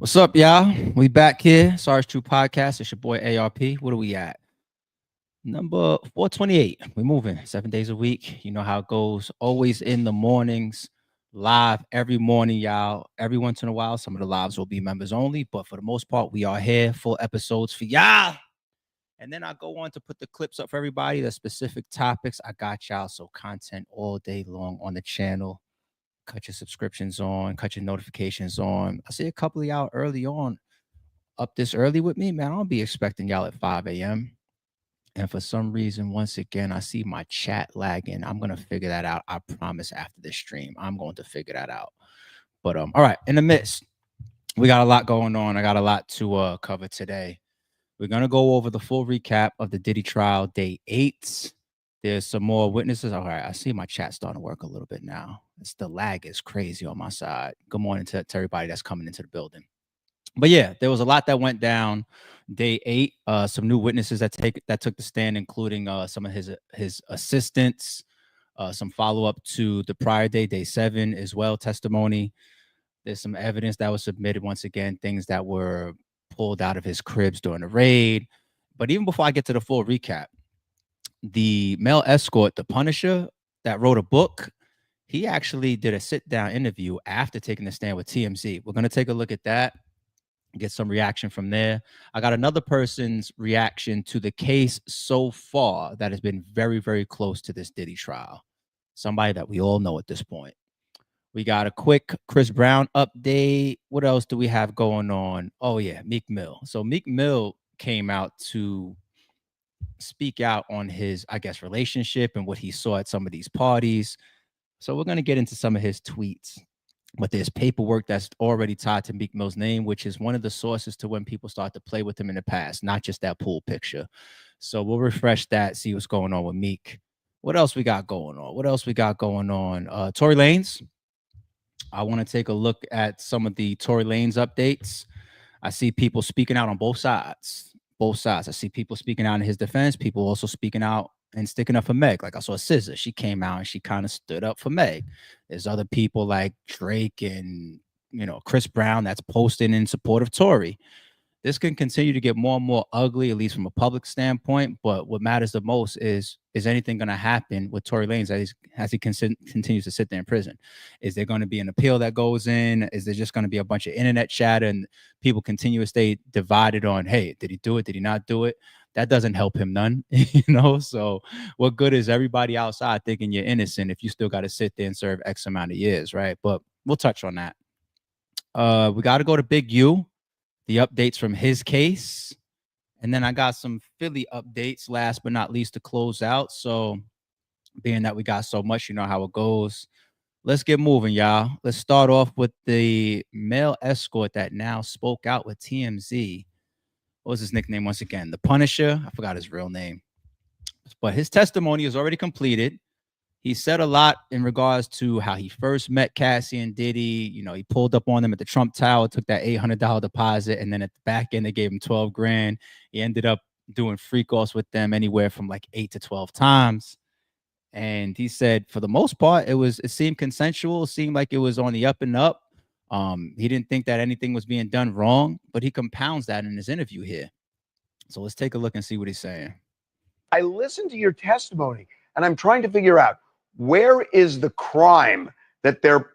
What's up, y'all? We back here. SARS True Podcast. It's your boy ARP. What are we at? Number 428. We're moving 7 days a week. You know how it goes. Always in the mornings, live every morning, y'all. Every once in a while, some of the lives will be members only, but for the most part, we are here. Full episodes for y'all. And then I go on to put the clips up for everybody, the specific topics. I got y'all. So content all day long on the channel. Cut your subscriptions on, cut your notifications on. I see a couple of y'all early on up this early with me, man. I'll be expecting y'all at 5 a.m. And for some reason, once again, I see my chat lagging. I'm going to figure that out. I promise after this stream, I'm going to figure that out. But all right, in the midst, we got a lot going on. I got a lot to cover today. We're going to go over the full recap of the Diddy Trial, day 8. There's some more witnesses. All right, I see my chat starting to work a little bit now. The lag is crazy on my side. Good morning to everybody that's coming into the building. But yeah, there was a lot that went down day 8. Some new witnesses that took the stand, including some of his assistants, some follow-up to the prior day 7 as well, testimony. There's some evidence that was submitted once again, things that were pulled out of his cribs during the raid. But even before I get to the full recap, the male escort, the Punisher, that wrote a book, he actually did a sit-down interview after taking the stand with TMZ. We're going to take a look at that, get some reaction from there. I got another person's reaction to the case so far that has been very, very close to this Diddy trial. Somebody that we all know at this point. We got a quick Chris Brown update. What else do we have going on? Oh, yeah, Meek Mill. So Meek Mill came out to speak out on his, I guess, relationship and what he saw at some of these parties. So we're going to get into some of his tweets. But there's paperwork that's already tied to Meek Mill's name, which is one of the sources to when people start to play with him in the past, not just that pool picture. So we'll refresh that, see what's going on with Meek. What else we got going on? Tory Lanez. I want to take a look at some of the Tory Lanez updates. I see people speaking out on both sides. I see people speaking out in his defense, people also speaking out and sticking up for Meg. Like I saw SZA, she came out and she kind of stood up for Meg. There's other people like Drake and, Chris Brown that's posting in support of Tory. This can continue to get more and more ugly, at least from a public standpoint. But what matters the most is anything going to happen with Tory Lanez as he continues to sit there in prison? Is there going to be an appeal that goes in? Is there just going to be a bunch of internet chatter and people continue to stay divided on, hey, did he do it? Did he not do it? That doesn't help him none, So what good is everybody outside thinking you're innocent if you still got to sit there and serve X amount of years, right? But we'll touch on that. We got to go to Big U. The updates from his case. And then I got some Philly updates, last but not least, to close out. So being that we got so much, you know how it goes. Let's get moving, y'all. Let's start off with the male escort that now spoke out with TMZ. What was his nickname once again? The Punisher. I forgot his real name. But his testimony is already completed. He said a lot in regards to how he first met Cassie and Diddy. He pulled up on them at the Trump Tower, took that $800 deposit, and then at the back end, they gave him $12,000. He ended up doing freak offs with them anywhere from like 8 to 12 times. And he said, for the most part, it seemed consensual. It seemed like it was on the up and up. He didn't think that anything was being done wrong, but he compounds that in his interview here. So let's take a look and see what he's saying. I listened to your testimony, and I'm trying to figure out, where is the crime that they're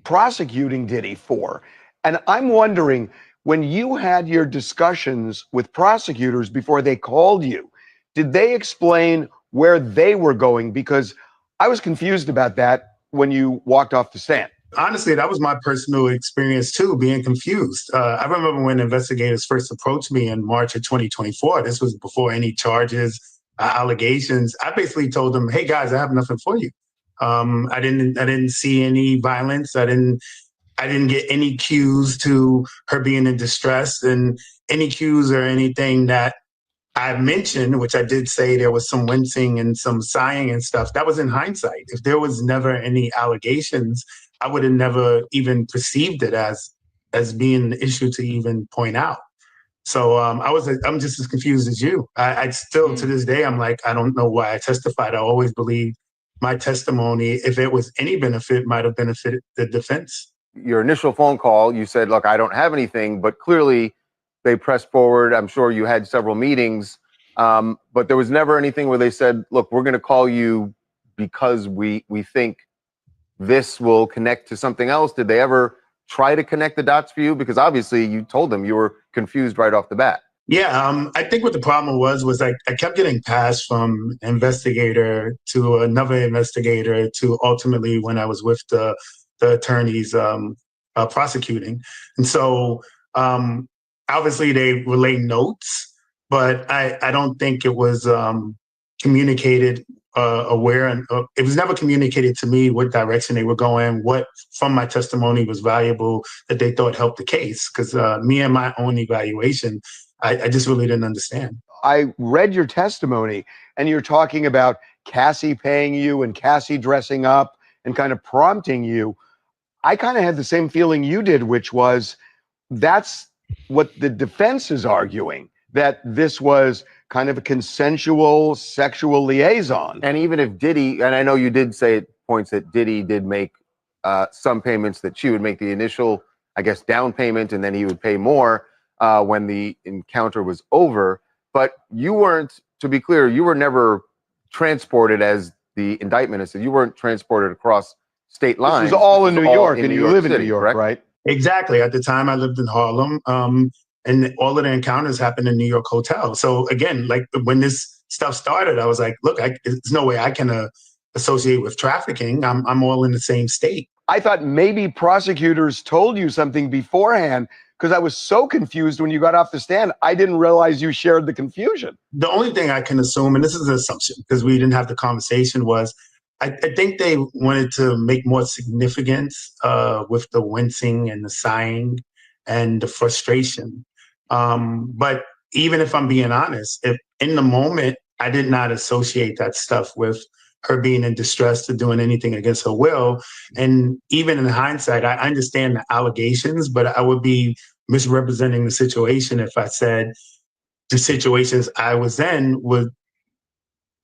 prosecuting Diddy for? And I'm wondering, when you had your discussions with prosecutors before they called you, did they explain where they were going? Because I was confused about that when you walked off the stand. Honestly, that was my personal experience too, being confused. I remember when investigators first approached me in March of 2024. This was before any charges, allegations. I basically told them, "Hey guys, I have nothing for you. I didn't see any violence. I didn't get any cues to her being in distress, and any cues or anything that I mentioned, which I did say there was some wincing and some sighing and stuff. That was in hindsight. If there was never any allegations, I would have never even perceived it as being an issue to even point out." So I'm just as confused as you. I still, to this day, I'm like, I don't know why I testified. I always believe my testimony, if it was any benefit, might have benefited the defense. your initial phone call, you said, look, I don't have anything, but clearly they pressed forward. I'm sure you had several meetings, but there was never anything where they said, look, we're going to call you because we think this will connect to something else. Did they ever try to connect the dots for you? Because obviously you told them you were confused right off the bat. Yeah, I think what the problem was I kept getting passed from investigator to another investigator to ultimately when I was with the attorneys prosecuting. And so obviously they relay notes, but I don't think it was communicated aware, and it was never communicated to me what direction they were going, what from my testimony was valuable that they thought helped the case. Because me and my own evaluation, I just really didn't understand. I read your testimony and you're talking about Cassie paying you and Cassie dressing up and kind of prompting you. I kind of had the same feeling you did, which was that's what the defense is arguing, that this was kind of a consensual sexual liaison. And even if Diddy, and I know you did say at points that Diddy did make some payments, that she would make the initial, I guess, down payment, and then he would pay more when the encounter was over. But you weren't, to be clear, you were never transported, as the indictment has said, you weren't transported across state lines. This was all in New York, and you live in New York, correct? right? Exactly. At the time, I lived in Harlem, and all of the encounters happened in New York hotel. So again, like when this stuff started, I was like, look, there's no way I can associate with trafficking. I'm all in the same state. I thought maybe prosecutors told you something beforehand, because I was so confused when you got off the stand. I didn't realize you shared the confusion. The only thing I can assume, and this is an assumption because we didn't have the conversation, was I think they wanted to make more significance with the wincing and the sighing and the frustration. But even if I'm being honest, if in the moment I did not associate that stuff with her being in distress to doing anything against her will. And even in hindsight, I understand the allegations, but I would be misrepresenting the situation if I said the situations I was in would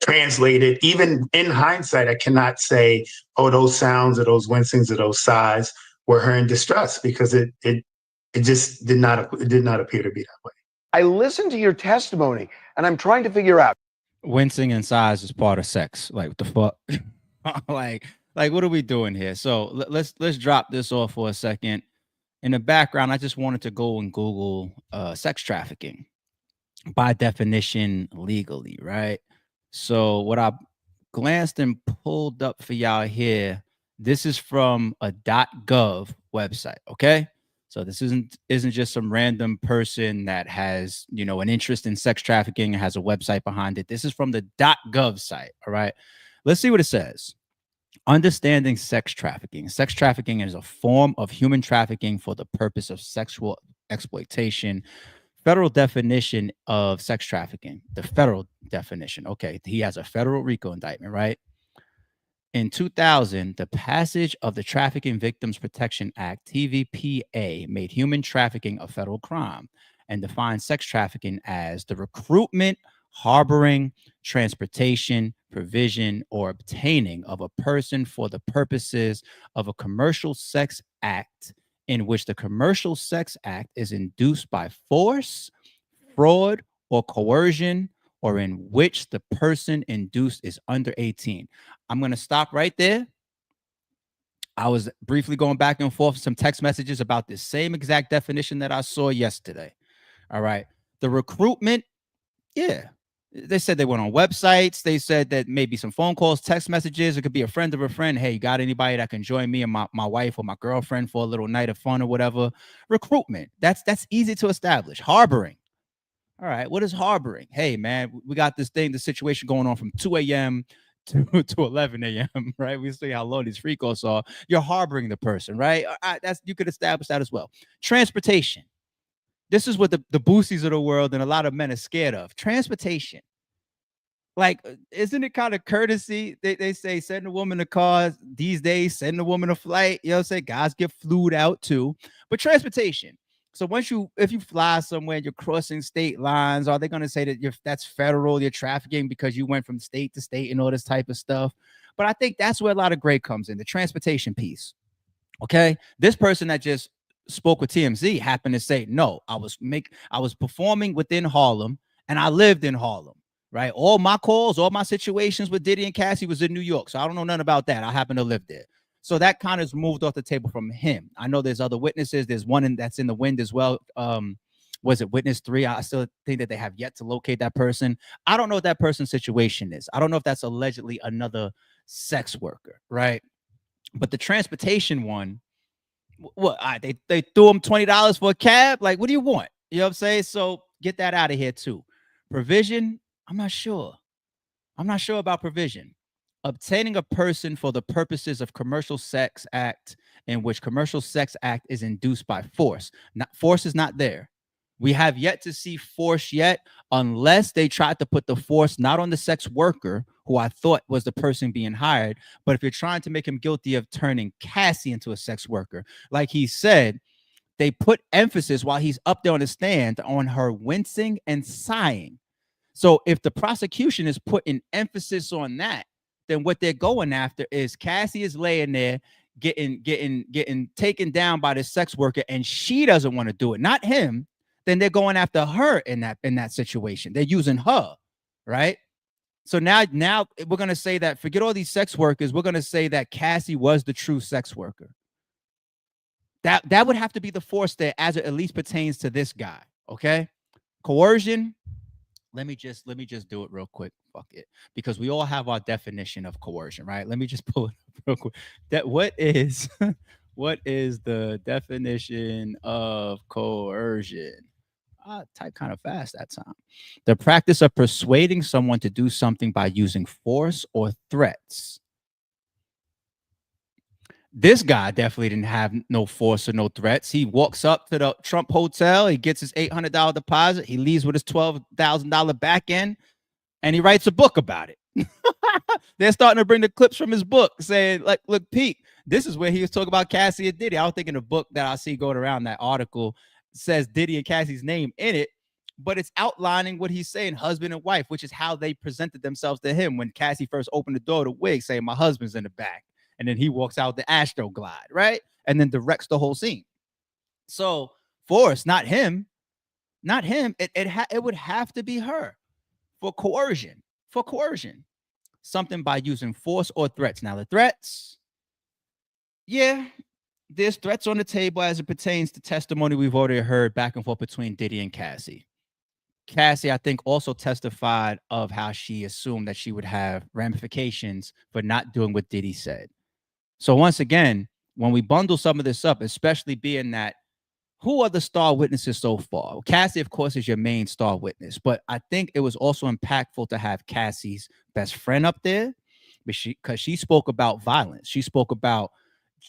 translate it. Even in hindsight, I cannot say, oh, those sounds or those wincings or those sighs were her in distress, because it just did not appear to be that way. I listened to your testimony and I'm trying to figure out. Wincing and sighs is part of sex. Like, what the fuck? like what are we doing here? So let's drop this off for a second. In the background, I just wanted to go and Google sex trafficking by definition legally, right? So what I glanced and pulled up for y'all here, this is from a .gov website, okay? So this isn't just some random person that has, an interest in sex trafficking and has a website behind it. This is from the .gov site, all right? Let's see what it says. Understanding sex trafficking. Sex trafficking is a form of human trafficking for the purpose of sexual exploitation. Federal definition of sex trafficking. The federal definition. Okay, he has a federal RICO indictment, right? In 2000, the passage of the Trafficking Victims Protection Act, TVPA, made human trafficking a federal crime and defined sex trafficking as the recruitment, harboring, transportation, provision, or obtaining of a person for the purposes of a commercial sex act in which the commercial sex act is induced by force, fraud, or coercion, or in which the person induced is under 18. I'm going to stop right there. I was briefly going back and forth with some text messages about this same exact definition that I saw yesterday. All right. The recruitment, yeah. They said they went on websites. They said that maybe some phone calls, text messages. It could be a friend of a friend. Hey, you got anybody that can join me and my wife or my girlfriend for a little night of fun or whatever? Recruitment. That's easy to establish. Harboring. All right. What is harboring? Hey, man, we got this situation going on from 2 a.m. to 11 a.m. Right? We see how low these RICOs are. You're harboring the person, right? You could establish that as well. Transportation. This is what the Boosies of the world and a lot of men are scared of. Transportation. Like, isn't it kind of courtesy? They say send a woman a car these days, send a woman a flight. You know what I'm saying? Guys get flued out too. But transportation. So if you fly somewhere, you're crossing state lines, are they going to say that that's federal, you're trafficking because you went from state to state and all this type of stuff? But I think that's where a lot of gray comes in, the transportation piece. Okay, this person that just spoke with TMZ happened to say, no, I was performing within Harlem and I lived in Harlem, right? All my calls, all my situations with Diddy and Cassie was in New York. So I don't know nothing about that. I happen to live there. So that kind of moved off the table from him. I know there's other witnesses. There's one that's in the wind as well. Was it witness 3? I still think that they have yet to locate that person. I don't know what that person's situation is. I don't know if that's allegedly another sex worker, right? But the transportation one, what they threw him $20 for a cab? Like, what do you want? You know what I'm saying? So get that out of here too. Provision, I'm not sure. I'm not sure about provision. Obtaining a person for the purposes of commercial sex act, in which commercial sex act is induced by force. Force is not there. We have yet to see force yet, unless they tried to put the force not on the sex worker, who I thought was the person being hired, but if you're trying to make him guilty of turning Cassie into a sex worker, like he said, they put emphasis while he's up there on the stand on her wincing and sighing. So if the prosecution is putting emphasis on that, then what they're going after is Cassie is laying there getting taken down by the sex worker, and she doesn't want to do it, not him. Then they're going after her in that situation. They're using her, right? So now we're gonna say that, forget all these sex workers. We're gonna say that Cassie was the true sex worker. That would have to be the force there, as it at least pertains to this guy. Okay, coercion. Let me just do it real quick. Fuck it, because we all have our definition of coercion, right? Let me just pull it up real quick. What is what is the definition of coercion? I typed kind of fast that time. The practice of persuading someone to do something by using force or threats. This guy definitely didn't have no force or no threats. He walks up to the Trump Hotel. He gets his $800 deposit. He leaves with his $12,000 back end, and he writes a book about it. They're starting to bring the clips from his book saying, like, look, Pete, this is where he was talking about Cassie and Diddy. I don't think in the book that I see going around, that article says Diddy and Cassie's name in it, but it's outlining what he's saying, husband and wife, which is how they presented themselves to him when Cassie first opened the door to Wig, saying, my husband's in the back. And then he walks out the Astro Glide, right? And then directs the whole scene. So force, not him. It would have to be her for coercion. Something by using force or threats. Now the threats, yeah, there's threats on the table as it pertains to testimony we've already heard back and forth between Diddy and Cassie. Cassie, I think, also testified of how she assumed that she would have ramifications for not doing what Diddy said. So once again, when we bundle some of this up, especially being that, who are the star witnesses so far? Well, Cassie, of course, is your main star witness, but I think it was also impactful to have Cassie's best friend up there, because she spoke about violence. She spoke about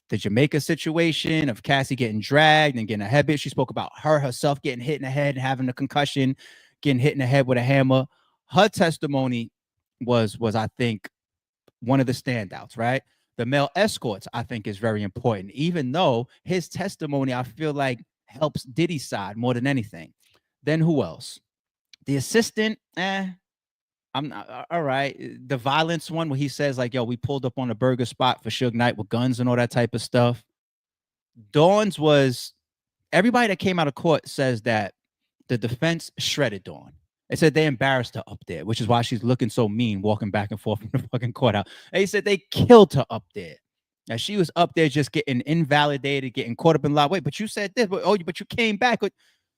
the Jamaica situation of Cassie getting dragged and getting a head hit. She spoke about herself getting hit in the head and having a concussion, getting hit in the head with a hammer. Her testimony was I think, one of the standouts, right? The male escorts, I think, is very important, even though his testimony, I feel like, helps Diddy's side more than anything. Then who else? The assistant, I'm not all right. The violence one, where he says, like, yo, we pulled up on a burger spot for Suge Knight with guns and all that type of stuff. Dawn's was, everybody that came out of court says that the defense shredded Dawn. They said they embarrassed her up there, which is why she's looking so mean, walking back and forth from the fucking courthouse. They said they killed her up there. Now she was up there just getting invalidated, getting caught up in law. Wait, but you said this, but you came back.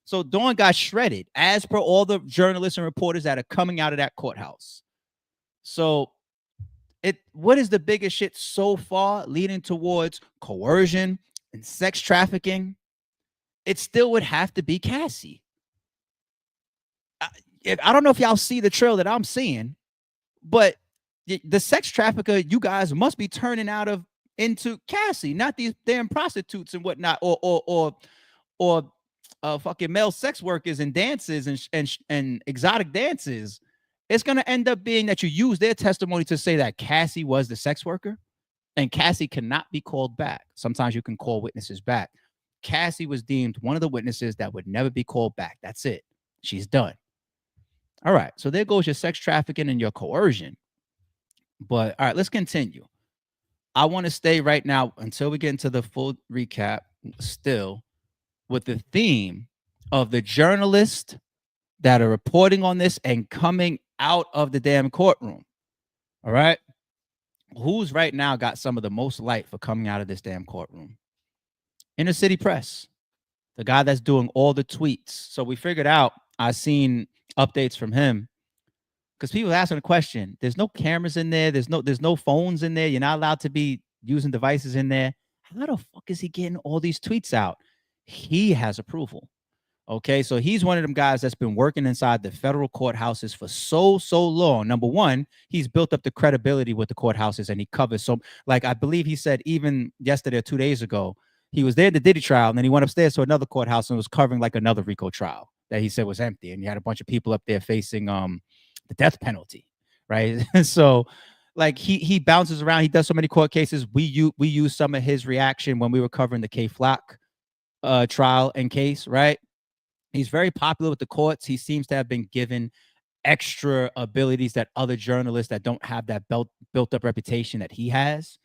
So Dawn got shredded, as per all the journalists and reporters that are coming out of that courthouse. So what is the biggest shit so far leading towards coercion and sex trafficking? It still would have to be Cassie. I don't know if y'all see the trail that I'm seeing, but the sex trafficker you guys must be turning into Cassie, not these damn prostitutes and whatnot, or fucking male sex workers and dances and exotic dances. It's gonna end up being that you use their testimony to say that Cassie was the sex worker, and Cassie cannot be called back. Sometimes you can call witnesses back. Cassie was deemed one of the witnesses that would never be called back. That's it. She's done. All right, so there goes your sex trafficking and your coercion. But all right, let's continue. I want to stay right now until we get into the full recap, still with the theme of the journalists that are reporting on this and coming out of the damn courtroom. All right. Who's right now got some of the most light for coming out of this damn courtroom? Inner City Press, the guy that's doing all the tweets. So we figured out, I seen updates from him because people asking the question. There's no cameras in there. There's no phones in there. You're not allowed to be using devices in there. How the fuck is he getting all these tweets out? He has approval. Okay, so he's one of them guys that's been working inside the federal courthouses for so long. Number one, he's built up the credibility with the courthouses, and he covers so. Like I believe he said even yesterday or 2 days ago, he was there at the Diddy trial, and then he went upstairs to another courthouse and was covering like another RICO trial that he said was empty, and you had a bunch of people up there facing the death penalty, right? So like he bounces around. He does so many court cases. We use some of his reaction when we were covering the K Flock trial and case, right? He's very popular with the courts. He seems to have been given extra abilities that other journalists that don't have that built up reputation that he has.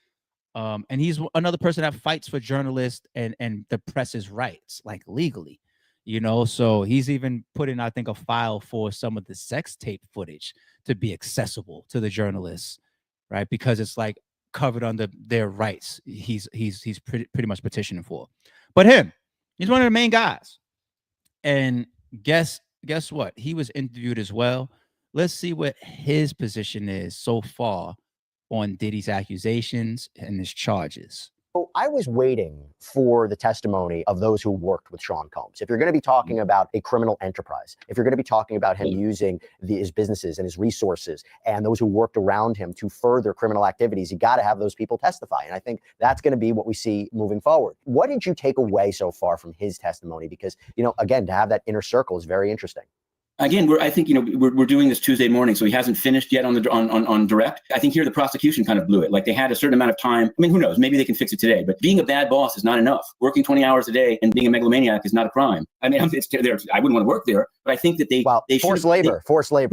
And he's another person that fights for journalists and the press's rights, like legally, you know. So he's even put in, I think, a file for some of the sex tape footage to be accessible to the journalists, right? Because it's like covered under their rights. He's pretty much petitioning for. But he's one of the main guys. And guess what? He was interviewed as well. Let's see what his position is so far on Diddy's accusations and his charges. So I was waiting for the testimony of those who worked with Sean Combs. If you're going to be talking about a criminal enterprise, if you're going to be talking about him using his businesses and his resources and those who worked around him to further criminal activities, you got to have those people testify. And I think that's going to be what we see moving forward. What did you take away so far from his testimony? Because, you know, again, to have that inner circle is very interesting. Again, I think, we're doing this Tuesday morning, so he hasn't finished yet on direct. I think here the prosecution kind of blew it. Like they had a certain amount of time. I mean, who knows? Maybe they can fix it today. But being a bad boss is not enough. Working 20 hours a day and being a megalomaniac is not a crime. I mean, I wouldn't want to work there, but I think that they forced labor,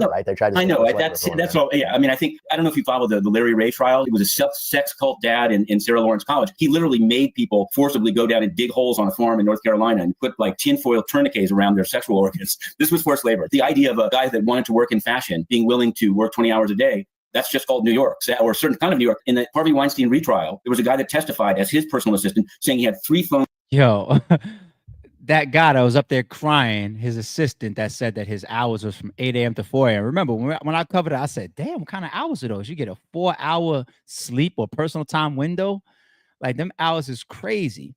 right? They tried to. I know that's all. Yeah, I mean, I don't know if you follow the Larry Ray trial. It was a sex cult dad in Sarah Lawrence College. He literally made people forcibly go down and dig holes on a farm in North Carolina and put like tinfoil tourniquets around their sexual organs. This was forced labor. The idea of a guy that wanted to work in fashion, being willing to work 20 hours a day, that's just called New York, or a certain kind of New York. In the Harvey Weinstein retrial, there was a guy that testified as his personal assistant saying he had 3 phones. Yo, that guy that was up there crying, his assistant that said that his hours was from 8 a.m. to 4 a.m. Remember, when I covered it, I said, damn, what kind of hours are those? You get a 4-hour sleep or personal time window? Like, them hours is crazy.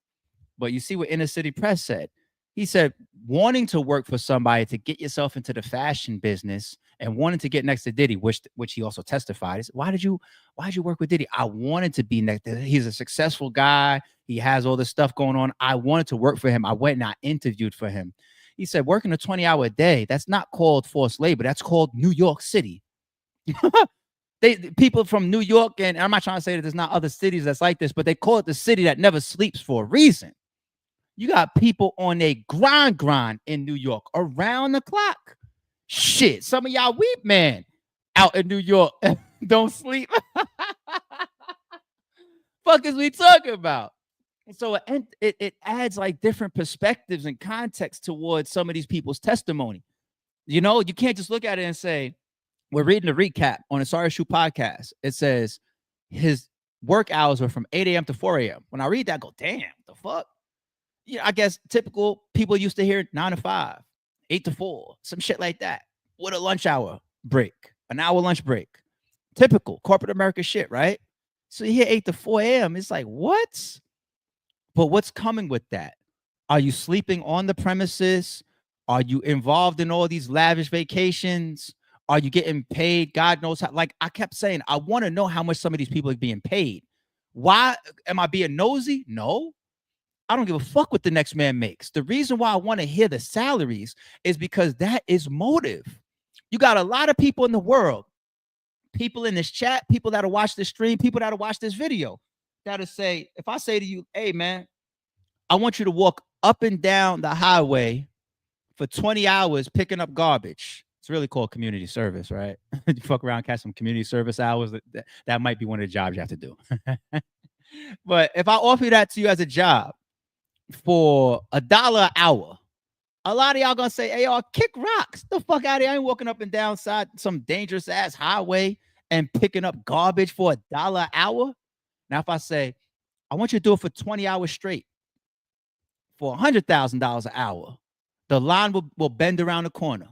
But you see what Inner City Press said. He said, wanting to work for somebody to get yourself into the fashion business and wanting to get next to Diddy, which he also testified. He said, why'd you work with Diddy? I wanted to be next to him. He's a successful guy. He has all this stuff going on. I wanted to work for him. I went and I interviewed for him. He said, working a 20-hour day, that's not called forced labor. That's called New York City. People from New York, and I'm not trying to say that there's not other cities that's like this, but they call it the city that never sleeps for a reason. You got people on a grind in New York around the clock. Shit, some of y'all weep, man, out in New York don't sleep. Fuck is we talking about? And so it adds like different perspectives and context towards some of these people's testimony. You know, you can't just look at it and say, we're reading the recap on a Sorry Shoe podcast. It says his work hours were from 8 a.m. to 4 a.m. When I read that, I go, damn, what the fuck? Yeah, I guess typical people used to hear 9 to 5, 8 to 4, some shit like that, with a lunch hour break, an hour lunch break. Typical corporate America shit, right? So you hear 8 to 4 a.m. It's like, what? But what's coming with that? Are you sleeping on the premises? Are you involved in all these lavish vacations? Are you getting paid? God knows how. Like I kept saying, I want to know how much some of these people are being paid. Why am I being nosy? No. I don't give a fuck what the next man makes. The reason why I want to hear the salaries is because that is motive. You got a lot of people in the world, people in this chat, people that'll watch this stream, people that'll watch this video, that'll say, if I say to you, hey, man, I want you to walk up and down the highway for 20 hours picking up garbage. It's really called community service, right? You fuck around, catch some community service hours. That might be one of the jobs you have to do. But if I offer that to you as a job for $1 an hour, a lot of y'all gonna say, hey, y'all kick rocks. The fuck out of here. I ain't walking up and down side some dangerous ass highway and picking up garbage for $1 an hour. Now, if I say, I want you to do it for 20 hours straight for $100,000 an hour, the line will bend around the corner.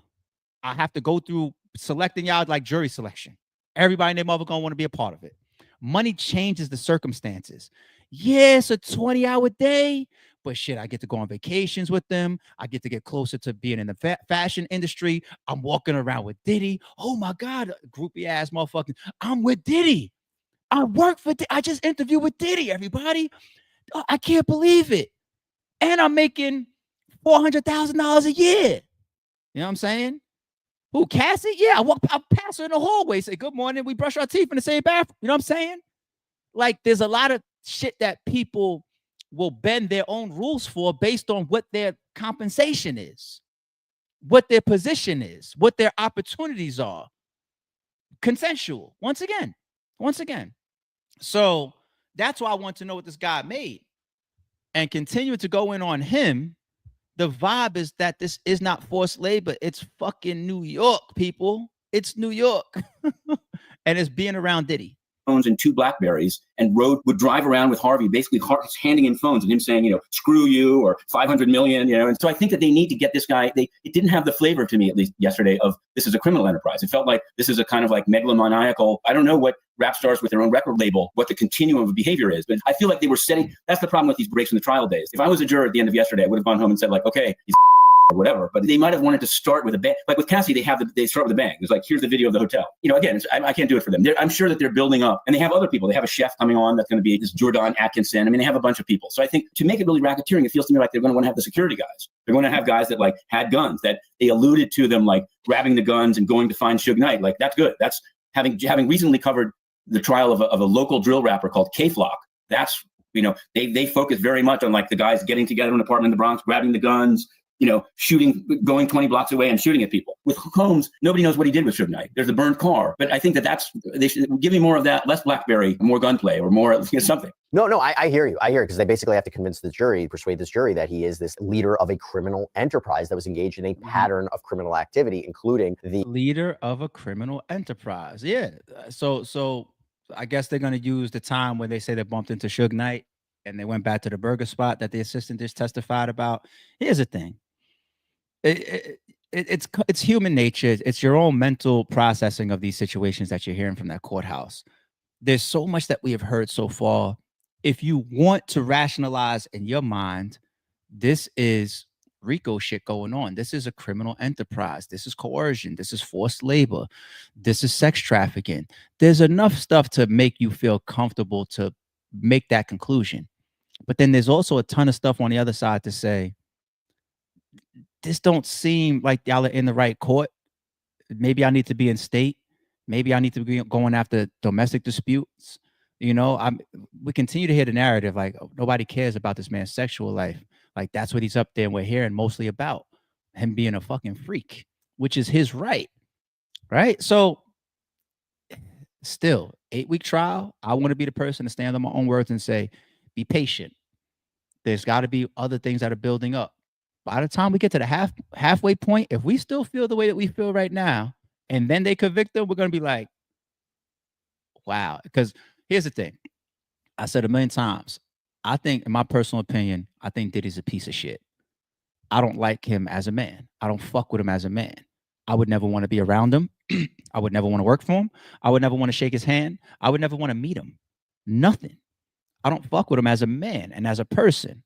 I have to go through selecting y'all like jury selection. Everybody and their mother gonna want to be a part of it. Money changes the circumstances. Yeah, it's a 20-hour day, but shit, I get to go on vacations with them. I get to get closer to being in the fashion industry. I'm walking around with Diddy. Oh my God, groupie ass motherfucker. I'm with Diddy. I work for I just interviewed with Diddy, everybody. I can't believe it. And I'm making $400,000 a year. You know what I'm saying? Who, Cassie? Yeah, I pass her in the hallway, say good morning. We brush our teeth in the same bathroom. You know what I'm saying? Like, there's a lot of shit that people will bend their own rules for based on what their compensation is, what their position is, what their opportunities are. Consensual, once again. So that's why I want to know what this guy made and continue to go in on him. The vibe is that this is not forced labor. It's fucking New York, people. It's New York. And it's being around Diddy. Phones and 2 Blackberries, and would drive around with Harvey, basically handing in phones and him saying, screw you, or 500 million, And so I think that they need to get this guy. It didn't have the flavor to me, at least yesterday, of this is a criminal enterprise. It felt like this is a kind of like megalomaniacal. I don't know what rap stars with their own record label, what the continuum of behavior is, but I feel like they were setting. That's the problem with these breaks in the trial days. If I was a juror at the end of yesterday, I would have gone home and said like, okay, he's or whatever, but they might have wanted to start with a bang. Like with Cassie, they start with a bang. It's like, here's the video of the hotel. Again, I can't do it for them. I'm sure that they're building up, and they have other people. They have a chef coming on that's going to be this Jordan Atkinson. I mean, they have a bunch of people. So I think to make it really racketeering, it feels to me like they're going to want to have the security guys. They're going to have guys that like had guns, that they alluded to them like grabbing the guns and going to find Suge Knight. Like that's good. That's having recently covered the trial of a local drill rapper called K-Flock. That's they focus very much on like the guys getting together in an apartment in the Bronx, grabbing the guns. Shooting, going 20 blocks away and shooting at people. With Combs, nobody knows what he did with Suge Knight. There's a burned car. But I think they should give me more of that, less Blackberry, more gunplay, or more something. No, I hear you. Because they basically have to persuade this jury that he is this leader of a criminal enterprise that was engaged in a pattern of criminal activity, including the leader of a criminal enterprise. Yeah. So I guess they're going to use the time when they say they bumped into Suge Knight and they went back to the burger spot that the assistant just testified about. Here's the thing. It's human nature. It's your own mental processing of these situations that you're hearing from that courthouse. There's so much that we have heard so far. If you want to rationalize in your mind, this is RICO shit going on. This is a criminal enterprise. This is coercion. This is forced labor. This is sex trafficking. There's enough stuff to make you feel comfortable to make that conclusion. But then there's also a ton of stuff on the other side to say, this don't seem like y'all are in the right court. Maybe I need to be in state. Maybe I need to be going after domestic disputes. We continue to hear the narrative like nobody cares about this man's sexual life. Like that's what he's up there and we're hearing mostly about him being a fucking freak, which is his right. Right? So still, 8-week trial. I want to be the person to stand on my own words and say, be patient. There's got to be other things that are building up. By the time we get to the halfway point, if we still feel the way that we feel right now, and then they convict them, we're going to be like, wow. Because here's the thing. I said a million times, I think, in my personal opinion, I think Diddy's a piece of shit. I don't like him as a man. I don't fuck with him as a man. I would never want to be around him. I would never want to work for him. I would never want to shake his hand. I would never want to meet him. Nothing. I don't fuck with him as a man and as a person.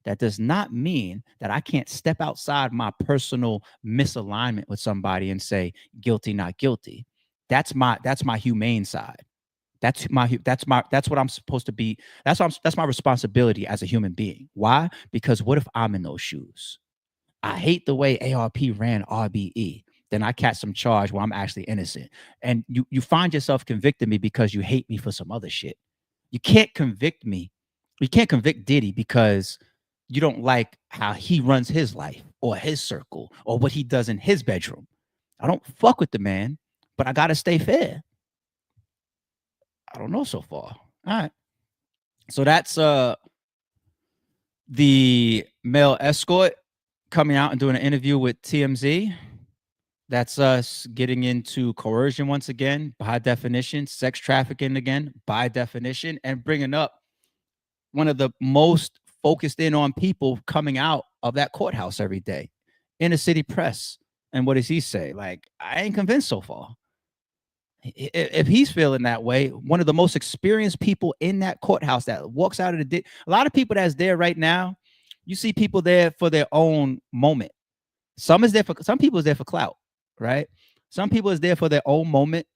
That does not mean that I can't step outside my personal misalignment with somebody and say guilty, not guilty. That's my humane side. That's what I'm supposed to be. That's my responsibility as a human being. Why? Because what if I'm in those shoes? I hate the way ARP ran RBE. Then I catch some charge where I'm actually innocent. And you find yourself convicting me because you hate me for some other shit. You can't convict me. You can't convict Diddy because you don't like how he runs his life or his circle or what he does in his bedroom. I don't fuck with the man, but I got to stay fair. I don't know so far. All right. So that's the male escort coming out and doing an interview with TMZ. That's us getting into coercion once again, by definition, sex trafficking again, by definition, and bringing up one of the most focused in on people coming out of that courthouse every day, inner city press. And what does he say? Like, I ain't convinced so far. If he's feeling that way, one of the most experienced people in that courthouse that walks out of a lot of people that's there right now, you see people there for their own moment. Some people is there for clout, right? Some people is there for their own moment.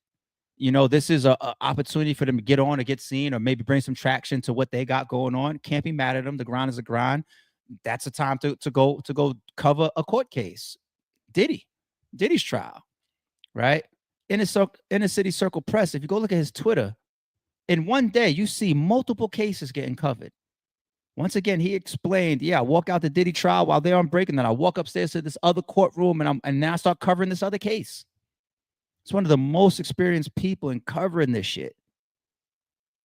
You know, this is a opportunity for them to get on or get seen or maybe bring some traction to what they got going on. Can't be mad at them. The grind is a grind. That's a time to go cover a court case. Diddy's trial, right? In a city circle press, if you go look at his Twitter, in one day you see multiple cases getting covered. Once again, he explained, I walk out the Diddy trial while they're on break, and then I walk upstairs to this other courtroom, and now I start covering this other case. It's one of the most experienced people in covering this shit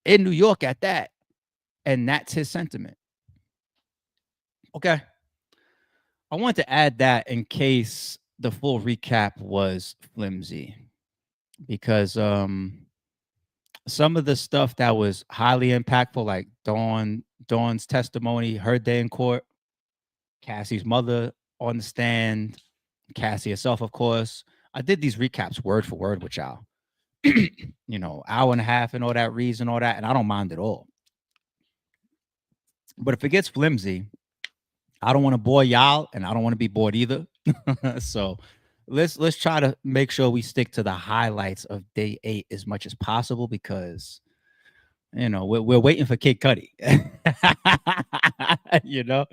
in New York at that. And that's his sentiment. Okay. I want to add that in case the full recap was flimsy, because some of the stuff that was highly impactful, like Dawn's testimony, her day in court, Cassie's mother on the stand, Cassie herself, of course. I did these recaps word for word with y'all. You know, hour and a half and all that reason, all that, and I don't mind at all. But if it gets flimsy, I don't want to bore y'all, and I don't want to be bored either. So let's try to make sure we stick to the highlights of day 8 as much as possible, because you know we're waiting for Kid Cudi. You know,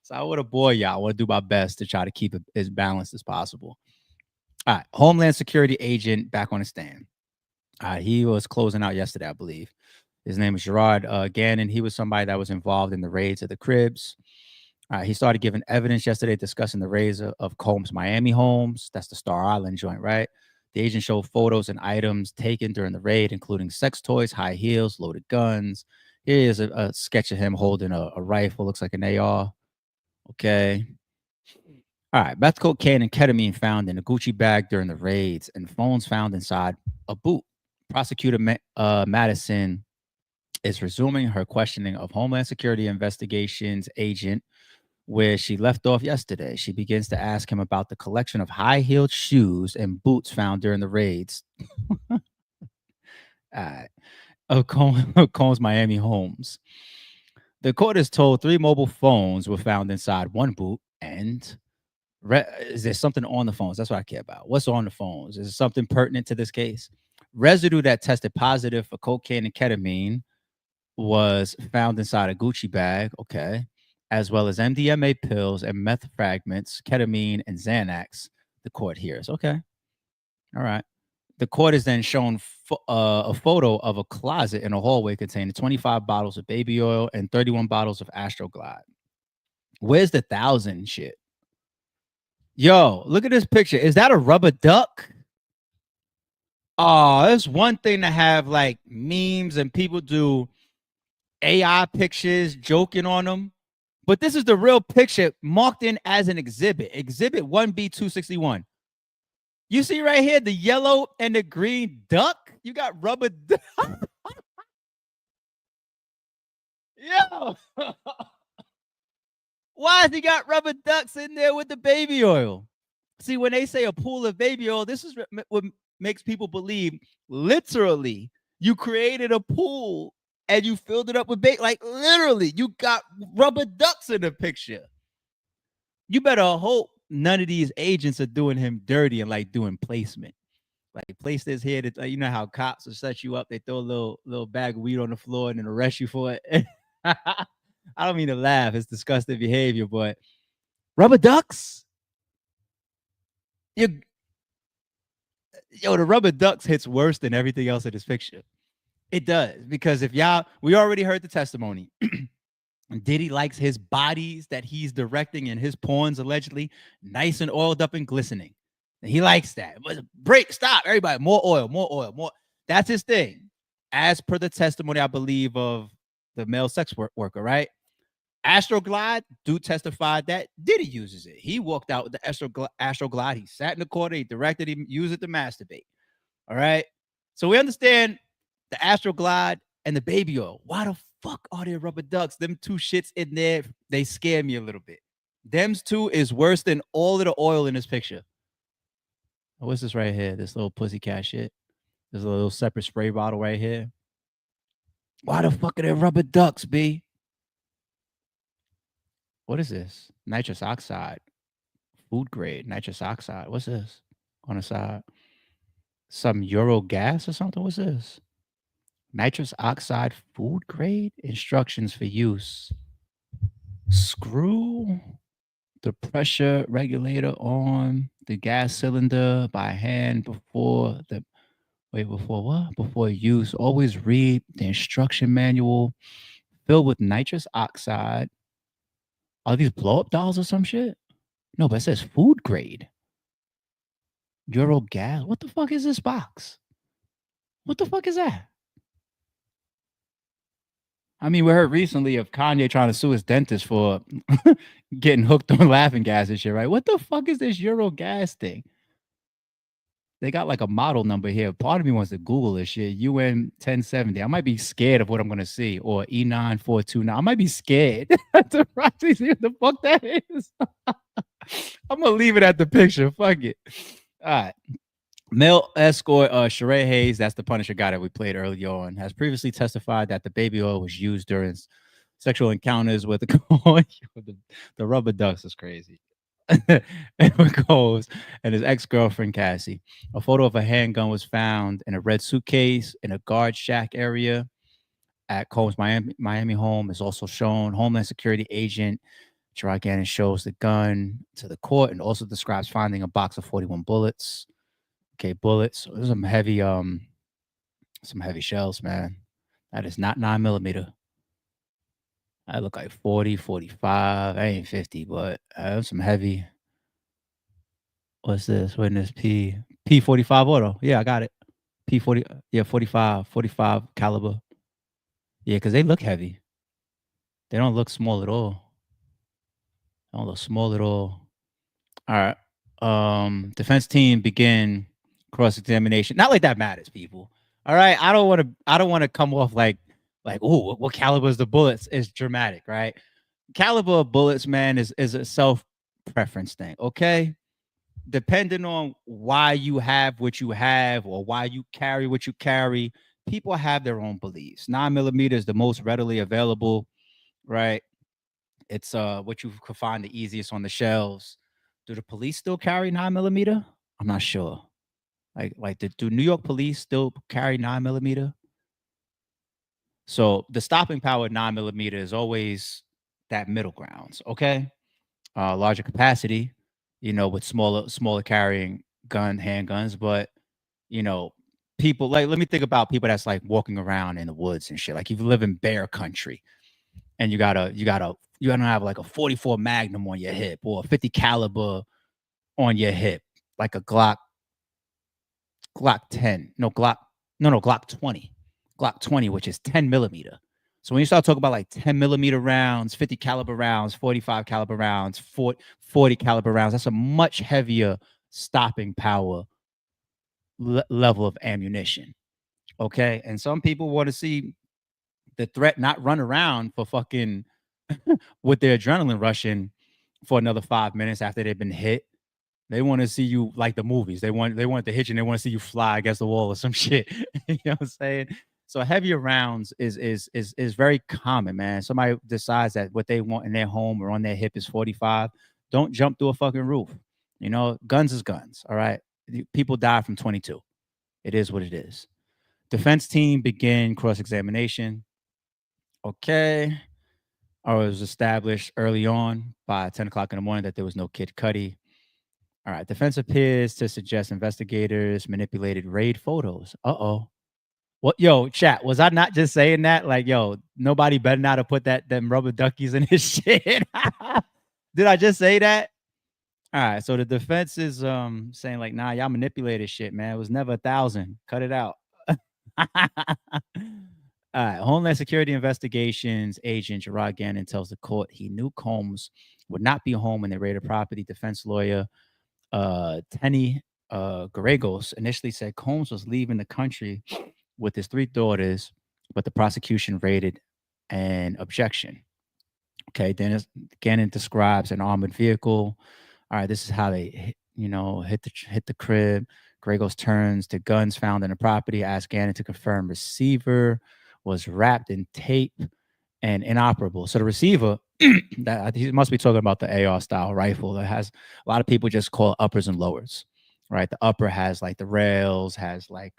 so I want to bore y'all. I want to do my best to try to keep it as balanced as possible. All right, Homeland Security agent back on the stand. He was closing out yesterday, I believe. His name is Gerard Gannon. He was somebody that was involved in the raids at the cribs. He started giving evidence yesterday discussing the raids of Combs' Miami homes. That's the Star Island joint, right? The agent showed photos and items taken during the raid, including sex toys, high heels, loaded guns. Here is a sketch of him holding a rifle, looks like an AR. Okay. All right, meth, cocaine, and ketamine found in a Gucci bag during the raids, and phones found inside a boot. Prosecutor Madison is resuming her questioning of Homeland Security Investigations agent where she left off yesterday. She begins to ask him about the collection of high-heeled shoes and boots found during the raids of Combs' Miami homes. The court is told 3 mobile phones were found inside one boot, and is there something on the phones? That's what I care about. What's on the phones? Is there something pertinent to this case? Residue that tested positive for cocaine and ketamine was found inside a Gucci bag, okay, as well as MDMA pills and meth fragments, ketamine, and Xanax, the court hears. Okay. All right. The court is then shown a photo of a closet in a hallway containing 25 bottles of baby oil and 31 bottles of Astroglide. Where's the 1,000 shit? Yo, look at this picture. Is that a rubber duck? Oh, it's one thing to have like memes and people do AI pictures joking on them, but this is the real picture marked in as an exhibit. Exhibit 1B261. You see right here the yellow and the green duck? You got rubber duck. Yo. Why has he got rubber ducks in there with the baby oil? See, when they say a pool of baby oil, this is what makes people believe literally you created a pool and you filled it up with baby. Like literally, you got rubber ducks in the picture. You better hope none of these agents are doing him dirty and like doing placement. Like place this here to, you know how cops will set you up. They throw a little bag of weed on the floor and then arrest you for it. I don't mean to laugh. It's disgusting behavior, but rubber ducks? Yo, the rubber ducks hits worse than everything else in this picture. It does, because if we already heard the testimony. Diddy likes his bodies that he's directing in his porns, allegedly, nice and oiled up and glistening. And he likes that. Break, stop, everybody. More oil, more oil, more. That's his thing. As per the testimony, I believe, of the male sex worker, right? Astroglide, dude testified that Diddy uses it. He walked out with the Astroglide. He sat in the corner. He directed him, use it to masturbate. All right. So we understand the Astroglide and the baby oil. Why the fuck are there rubber ducks? Them two shits in there, they scare me a little bit. Them's two is worse than all of the oil in this picture. What's this right here? This little pussycat shit. There's a little separate spray bottle right here. Why the fuck are there rubber ducks, B? What is this? Nitrous oxide. Food grade nitrous oxide. What's this on the side? Some Euro gas or something? What's this? Nitrous oxide food grade? Instructions for use. Screw the pressure regulator on the gas cylinder by hand before the before what? Before use. Always read the instruction manual filled with nitrous oxide. Are these blow-up dolls or some shit? No, but it says food grade. Euro gas. What the fuck is this box? What the fuck is that? I mean, we heard recently of Kanye trying to sue his dentist for getting hooked on laughing gas and shit, right? What the fuck is this Euro gas thing? They got like a model number here. Part of me wants to Google this shit. UN 1070. I might be scared of what I'm going to see. Or E9429. I might be scared to actually see what the fuck that is. I'm going to leave it at the picture. Fuck it. All right. Male escort Sheree Hayes, that's the Punisher guy that we played earlier on, has previously testified that the baby oil was used during sexual encounters with the rubber ducks is crazy. Edward Coles and his ex-girlfriend Cassie. A photo of a handgun was found in a red suitcase in a guard shack area at Cole's Miami home. Is also shown. Homeland Security agent Gerard Gannon shows the gun to the court and also describes finding a box of 41 bullets. Okay, bullets. So there's some heavy shells, man. That is not 9mm. I look like 40, 45. I ain't 50, but some heavy. What's this? Witness P45 auto. Yeah, I got it. P40. Yeah, 45 caliber. Yeah, because they look heavy. They don't look small at all. They don't look small at all. All right. Defense team begin cross-examination. Not like that matters, people. All right. I don't want to come off like, oh, what caliber is the bullets? It's dramatic, right? Caliber of bullets, man, is a self-preference thing. Okay. Depending on why you have what you have or why you carry what you carry, people have their own beliefs. 9mm is the most readily available, right? It's what you could find the easiest on the shelves. Do the police still carry 9mm? I'm not sure. Do New York police still carry 9mm? So the stopping power of 9mm is always that middle grounds, okay? Larger capacity, with smaller carrying handguns, but people let me think about people that's like walking around in the woods and shit. Like if you live in bear country and you gotta have like a 44 Magnum on your hip or a 50 caliber on your hip, like a Glock 10. Glock 20, which is 10mm. So when you start talking about like 10mm rounds, 50 caliber rounds, 45 caliber rounds, 40 caliber rounds, that's a much heavier stopping power level of ammunition. Okay. And some people want to see the threat not run around for fucking with their adrenaline rushing for another 5 minutes after they've been hit. They want to see you like the movies. They want the hitch and they want to see you fly against the wall or some shit. You know what I'm saying? So heavier rounds is very common, man. Somebody decides that what they want in their home or on their hip is 45. Don't jump through a fucking roof. Guns is guns. All right. People die from 22. It is what it is. Defense team begin cross-examination. Okay. It was established early on by 10 o'clock in the morning that there was no Kid Cudi. All right. Defense appears to suggest investigators manipulated raid photos. Uh-oh. What, yo, chat, was I not just saying that? Like, yo, nobody better not have put them rubber duckies in his shit. Did I just say that? All right. So the defense is saying like, nah, y'all manipulated shit, man. It was never 1,000. Cut it out. Homeland Security Investigations agent Gerard Gannon tells the court he knew Combs would not be home when they raided property. Defense lawyer Tenny Garagos initially said Combs was leaving the country with his 3 daughters, but the prosecution raided an objection. Okay, then Gannon describes an armored vehicle. All right, this is how they hit the crib. Garagos turns to guns found in the property, asks Gannon to confirm receiver was wrapped in tape and inoperable. So the receiver, that he must be talking about the AR style rifle that has a lot of people just call uppers and lowers, right? The upper has like the rails, has like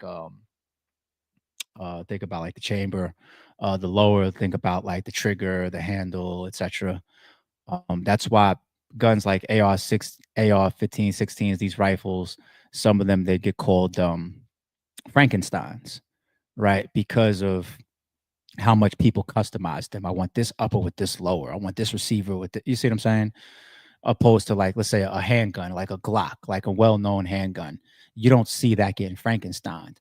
think about like the chamber. The lower, think about like the trigger, the handle, etc. That's why guns like AR-6, AR-15, 16s, these rifles, some of them they get called Frankensteins, right? Because of how much people customize them. I want this upper with this lower. I want this receiver with the, you see what I'm saying? Opposed to like, let's say a handgun, like a Glock, like a well-known handgun. You don't see that getting Frankenstein.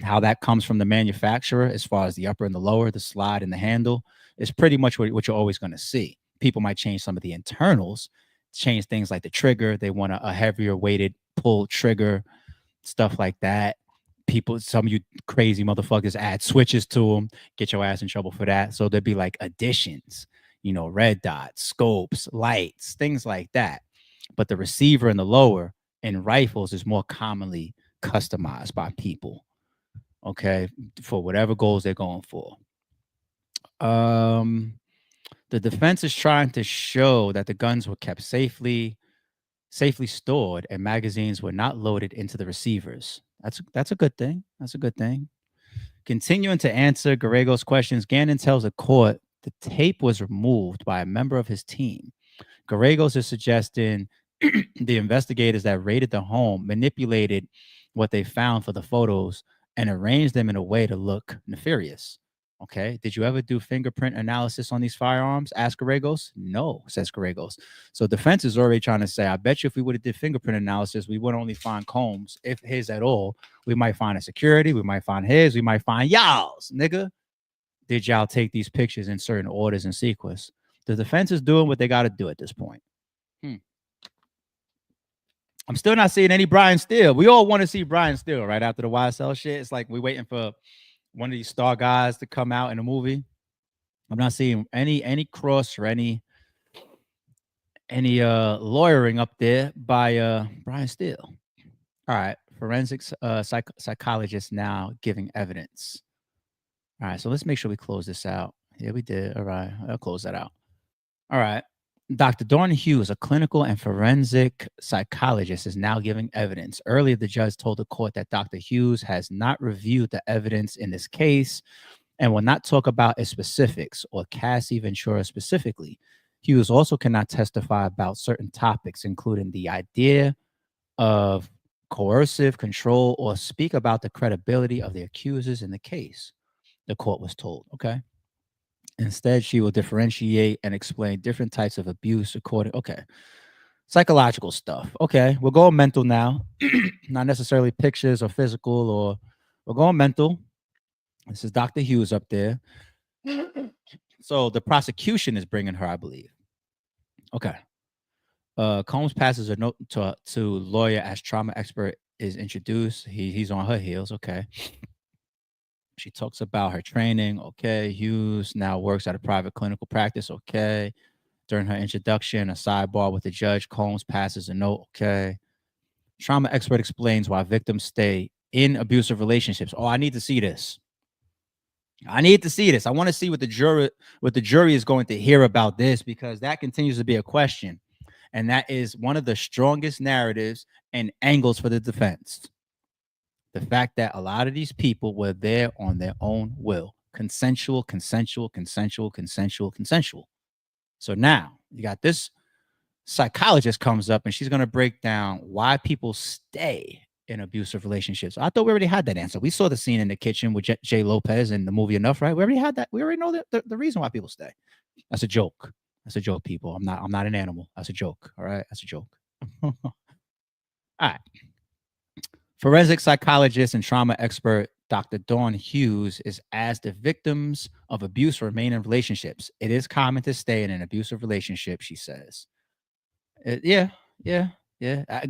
How that comes from the manufacturer, as far as the upper and the lower, the slide and the handle, is pretty much what you're always going to see. People might change some of the internals, change things like the trigger. They want a heavier weighted pull trigger, stuff like that. People, some of you crazy motherfuckers add switches to them, get your ass in trouble for that. So there'd be like additions, red dots, scopes, lights, things like that. But the receiver and the lower in rifles is more commonly customized by people, okay, for whatever goals they're going for. The defense is trying to show that the guns were kept safely stored and magazines were not loaded into the receivers. That's a good thing. That's a good thing. Continuing to answer Garagos' questions, Gannon tells the court the tape was removed by a member of his team. Garagos is suggesting the investigators that raided the home manipulated what they found for the photos and arranged them in a way to look nefarious. Okay. Did you ever do fingerprint analysis on these firearms? Asked Garagos. No, says Garagos. So defense is already trying to say, I bet you if we would have did fingerprint analysis, we wouldn't only find Combs, if his at all. We might find a security. We might find his. We might find y'all's, nigga. Did y'all take these pictures in certain orders and sequence? The defense is doing what they got to do at this point. I'm still not seeing any Brian Steele. We all want to see Brian Steele right after the YSL shit. It's like we're waiting for one of these star guys to come out in a movie. I'm not seeing any cross or any lawyering up there by Brian Steele. All right, forensic psychologist now giving evidence. All right, so let's make sure we close this out. Yeah, we did. All right, I'll close that out. All right. Dr. Dawn Hughes, a clinical and forensic psychologist, is now giving evidence. Earlier, the judge told the court that Dr. Hughes has not reviewed the evidence in this case and will not talk about its specifics or Cassie Ventura specifically. Hughes also cannot testify about certain topics, including the idea of coercive control or speak about the credibility of the accusers in the case, the court was told. Okay. Instead, she will differentiate and explain different types of abuse according. Okay. Psychological stuff. Okay. We're going mental now. Not necessarily pictures or physical, or we're going mental. This is Dr. Hughes up there. So the prosecution is bringing her, I believe. Okay. Combs passes a note to lawyer as trauma expert is introduced. He's on her heels. Okay. She talks about her training. Okay. Hughes now works at a private clinical practice. Okay. During her introduction, a sidebar with the judge, Combs passes a note. Okay. Trauma expert explains why victims stay in abusive relationships. Oh, I need to see this. I need to see this. I want to see what the jury is going to hear about this, because that continues to be a question. And that is one of the strongest narratives and angles for the defense. The fact that a lot of these people were there on their own will. Consensual. So now you got this psychologist comes up and she's going to break down why people stay in abusive relationships. I thought we already had that answer. We saw the scene in the kitchen with Jay Lopez in the movie Enough, right? We already had that. We already know the reason why people stay. That's a joke. That's a joke, people. I'm not an animal. That's a joke. All right. That's a joke. All right. Forensic psychologist and trauma expert Dr. Dawn Hughes is as the victims of abuse remain in relationships, it is common to stay in an abusive relationship, she says. Yeah.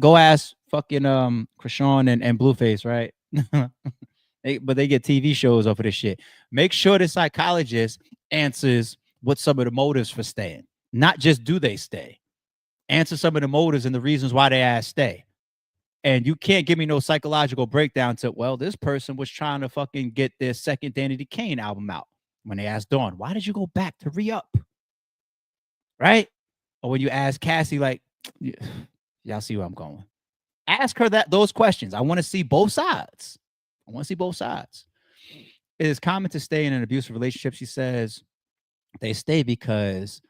Go ask fucking Coercion and Blueface, right? But they get TV shows off of this shit. Make sure the psychologist answers what some of the motives for staying, not just do they stay. Answer some of the motives and the reasons why they asked stay. And you can't give me no psychological breakdown to, well, this person was trying to fucking get their second Danity Kane album out. When they asked Dawn, why did you go back to re-up? Right? Or when you ask Cassie, like, y'all see where I'm going. Ask her those questions. I want to see both sides. It is common to stay in an abusive relationship, she says. They stay because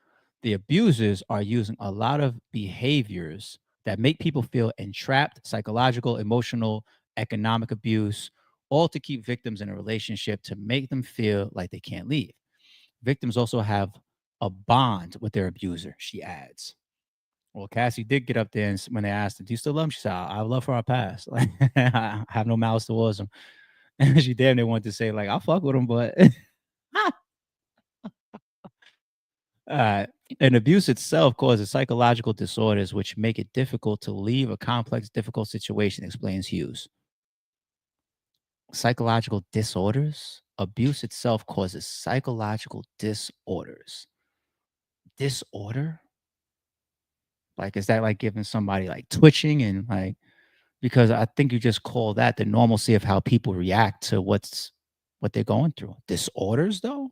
the abusers are using a lot of behaviors that make people feel entrapped, psychological, emotional, economic abuse, all to keep victims in a relationship to make them feel like they can't leave. Victims also have a bond with their abuser, she adds. Well, Cassie did get up there and when they asked her, do you still love him? She said, I love her our past. Like, I have no malice towards him. And she damn near wanted to say, like, I'll fuck with him, but an abuse itself causes psychological disorders which make it difficult to leave a complex, difficult situation, explains Hughes. Psychological disorders? Abuse itself causes psychological disorders. Disorder? Like, is that like giving somebody like twitching and like, because I think you just call that the normalcy of how people react to what they're going through. Disorders, though?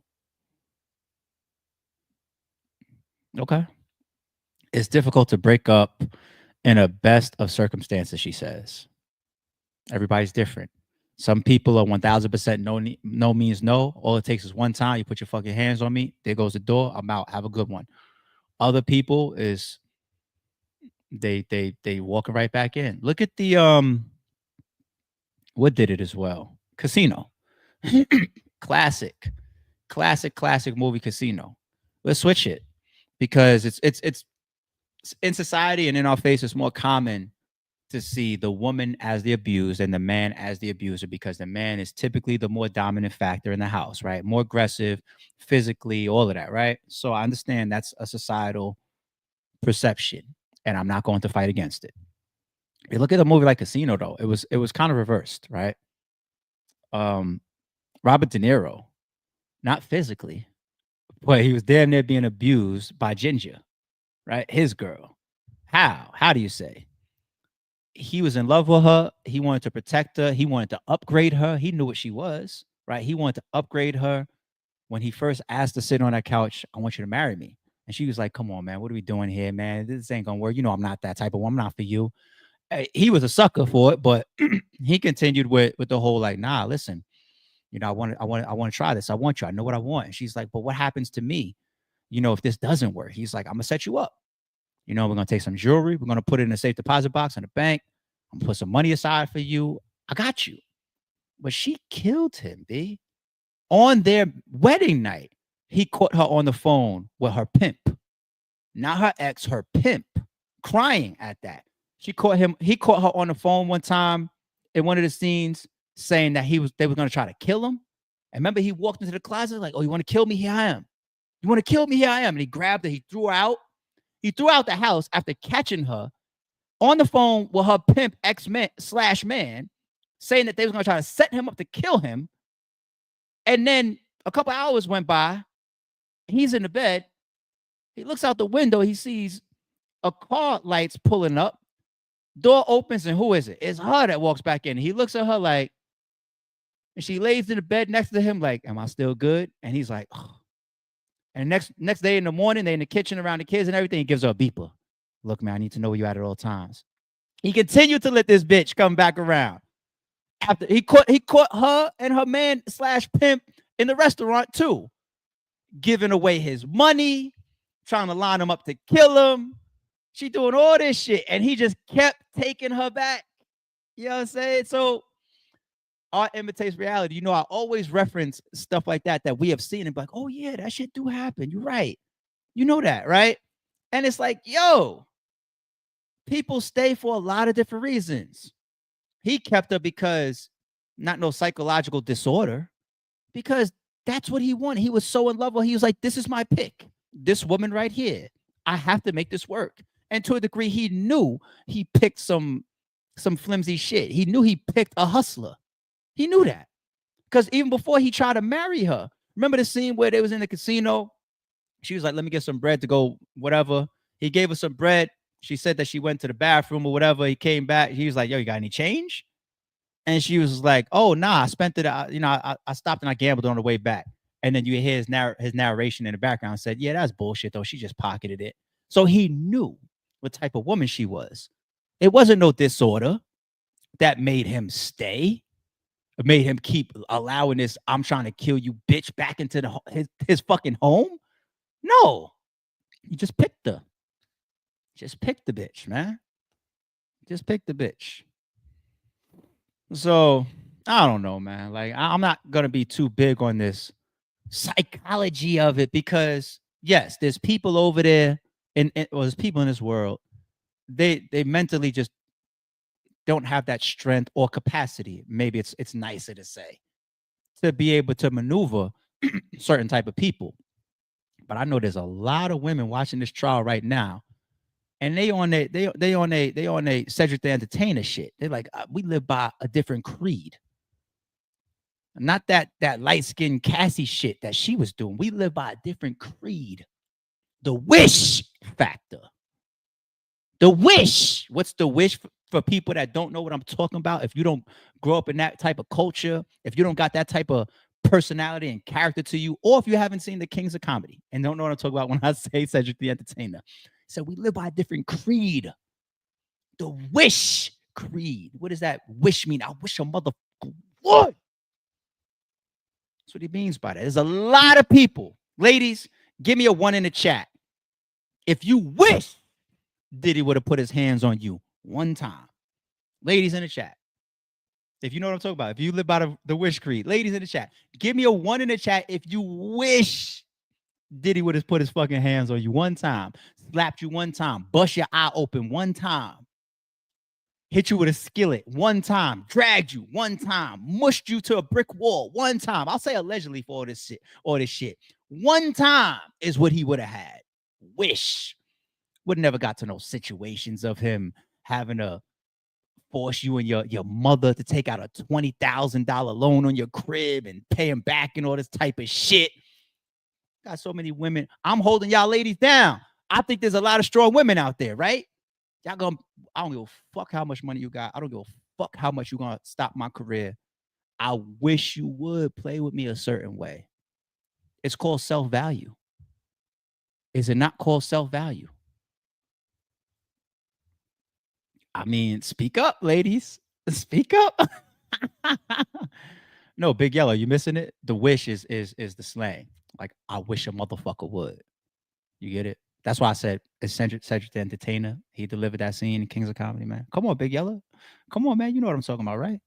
Okay. It's difficult to break up in a best of circumstances, she says. Everybody's different. Some people are 1000% no means no. All it takes is one time. You put your fucking hands on me. There goes the door. I'm out. Have a good one. Other people is they walking right back in. Look at the what did it as well? Casino. classic movie Casino. Let's switch it because it's in society and in our face, it's more common to see the woman as the abused and the man as the abuser because the man is typically the more dominant factor in the house, right? More aggressive, physically, all of that, right? So I understand that's a societal perception, and I'm not going to fight against it. If you look at a movie like Casino, though, it was kind of reversed, right? Robert De Niro, not physically, but he was damn near being abused by Ginger, right? His girl. How do you say? He was in love with her. He wanted to protect her. He wanted to upgrade her. He knew what she was, right? He wanted to upgrade her. When he first asked to sit on that couch, I want you to marry me. And she was like, come on, man. What are we doing here, man? This ain't going to work. You know, I'm not that type of woman. I'm not for you. He was a sucker for it, but he continued with the whole like, nah, listen, you know, I want to try this. I want you. I know what I want. And she's like, but what happens to me? You know, if this doesn't work, he's like, I'm going to set you up. You know, we're going to take some jewelry. We're going to put it in a safe deposit box in the bank. I'm going to put some money aside for you. I got you. But she killed him, B. On their wedding night, he caught her on the phone with her pimp. Not her ex, her pimp, crying at that. He caught her on the phone one time in one of the scenes saying that they were going to try to kill him. And remember, he walked into the closet like, oh, you want to kill me? Here I am. You want to kill me? Here I am. And he grabbed her. He threw her out. He threw out the house after catching her on the phone with her pimp ex-man saying that they was going to try to set him up to kill him. And then a couple hours went by. He's in the bed. He looks out the window. He sees a car lights pulling up. Door opens, and who is it? It's her that walks back in. He looks at her like, and she lays in the bed next to him like, am I still good? And he's like, oh. And next day in the morning, they're in the kitchen around the kids and everything. He gives her a beeper. Look, man, I need to know where you're at all times. He continued to let this bitch come back around. After he caught her and her man / pimp in the restaurant too, giving away his money, trying to line him up to kill him. She doing all this shit, and he just kept taking her back. You know what I'm saying? So art imitates reality. You know, I always reference stuff like that we have seen and be like, oh yeah, that shit do happen. You're right. You know that, right? And it's like, yo, people stay for a lot of different reasons. He kept her because not no psychological disorder, because that's what he wanted. He was so in love with her. He was like, this is my pick. This woman right here. I have to make this work. And to a degree, he knew he picked some flimsy shit. He knew he picked a hustler. He knew that. Because even before he tried to marry her, remember the scene where they was in the casino? She was like, let me get some bread to go, whatever. He gave her some bread. She said that she went to the bathroom or whatever. He came back. He was like, yo, you got any change? And she was like, oh, nah, I spent it. I stopped and I gambled on the way back. And then you hear his narration in the background said, yeah, that's bullshit, though. She just pocketed it. So he knew what type of woman she was. It wasn't no disorder that made him stay. It made him keep allowing this I'm trying to kill you bitch back into his fucking home. No, he just picked her. Just pick the bitch, man. Just pick the bitch. So I don't know, man. Like, I'm not gonna be too big on this psychology of it, because yes, there's people over there, and there's people in this world. They mentally just don't have that strength or capacity. Maybe it's nicer to say, to be able to maneuver certain type of people. But I know there's a lot of women watching this trial right now, and they on a Cedric the Entertainer shit. They're like, we live by a different creed. Not that light-skinned Cassie shit that she was doing. We live by a different creed. The wish factor. The wish. What's the wish for people that don't know what I'm talking about? If you don't grow up in that type of culture, if you don't got that type of personality and character to you, or if you haven't seen the Kings of Comedy and don't know what I'm talking about when I say Cedric the Entertainer. So we live by a different creed. The wish creed. What does that wish mean? I wish a motherfucker would. That's what he means by that. There's a lot of people. Ladies, give me a 1 in the chat if you wish Diddy would have put his hands on you one time. Ladies in the chat, if you know what I'm talking about, if you live by the wish creed, ladies in the chat, give me a 1 in the chat if you wish Diddy would have put his fucking hands on you one time, slapped you one time, bust your eye open one time, hit you with a skillet one time, dragged you one time, mushed you to a brick wall one time. I'll say allegedly for all this shit. One time is what he would have had. Wish. Would never got to no situations of him having to force you and your mother to take out a $20,000 loan on your crib and pay him back and all this type of shit. Got so many women. I'm holding y'all ladies down. I think there's a lot of strong women out there, right? Y'all gonna, I don't give a fuck how much money you got. I don't give a fuck how much you're gonna stop my career. I wish you would play with me a certain way. It's called self-value. Is it not called self-value? I mean, speak up, ladies. Speak up. No, Big Yellow, you missing it? The wish is the slang. Like, I wish a motherfucker would. You get it? That's why I said it's Cedric the Entertainer. He delivered that scene in Kings of Comedy, man. Come on, Big Yellow. Come on, man. You know what I'm talking about, right?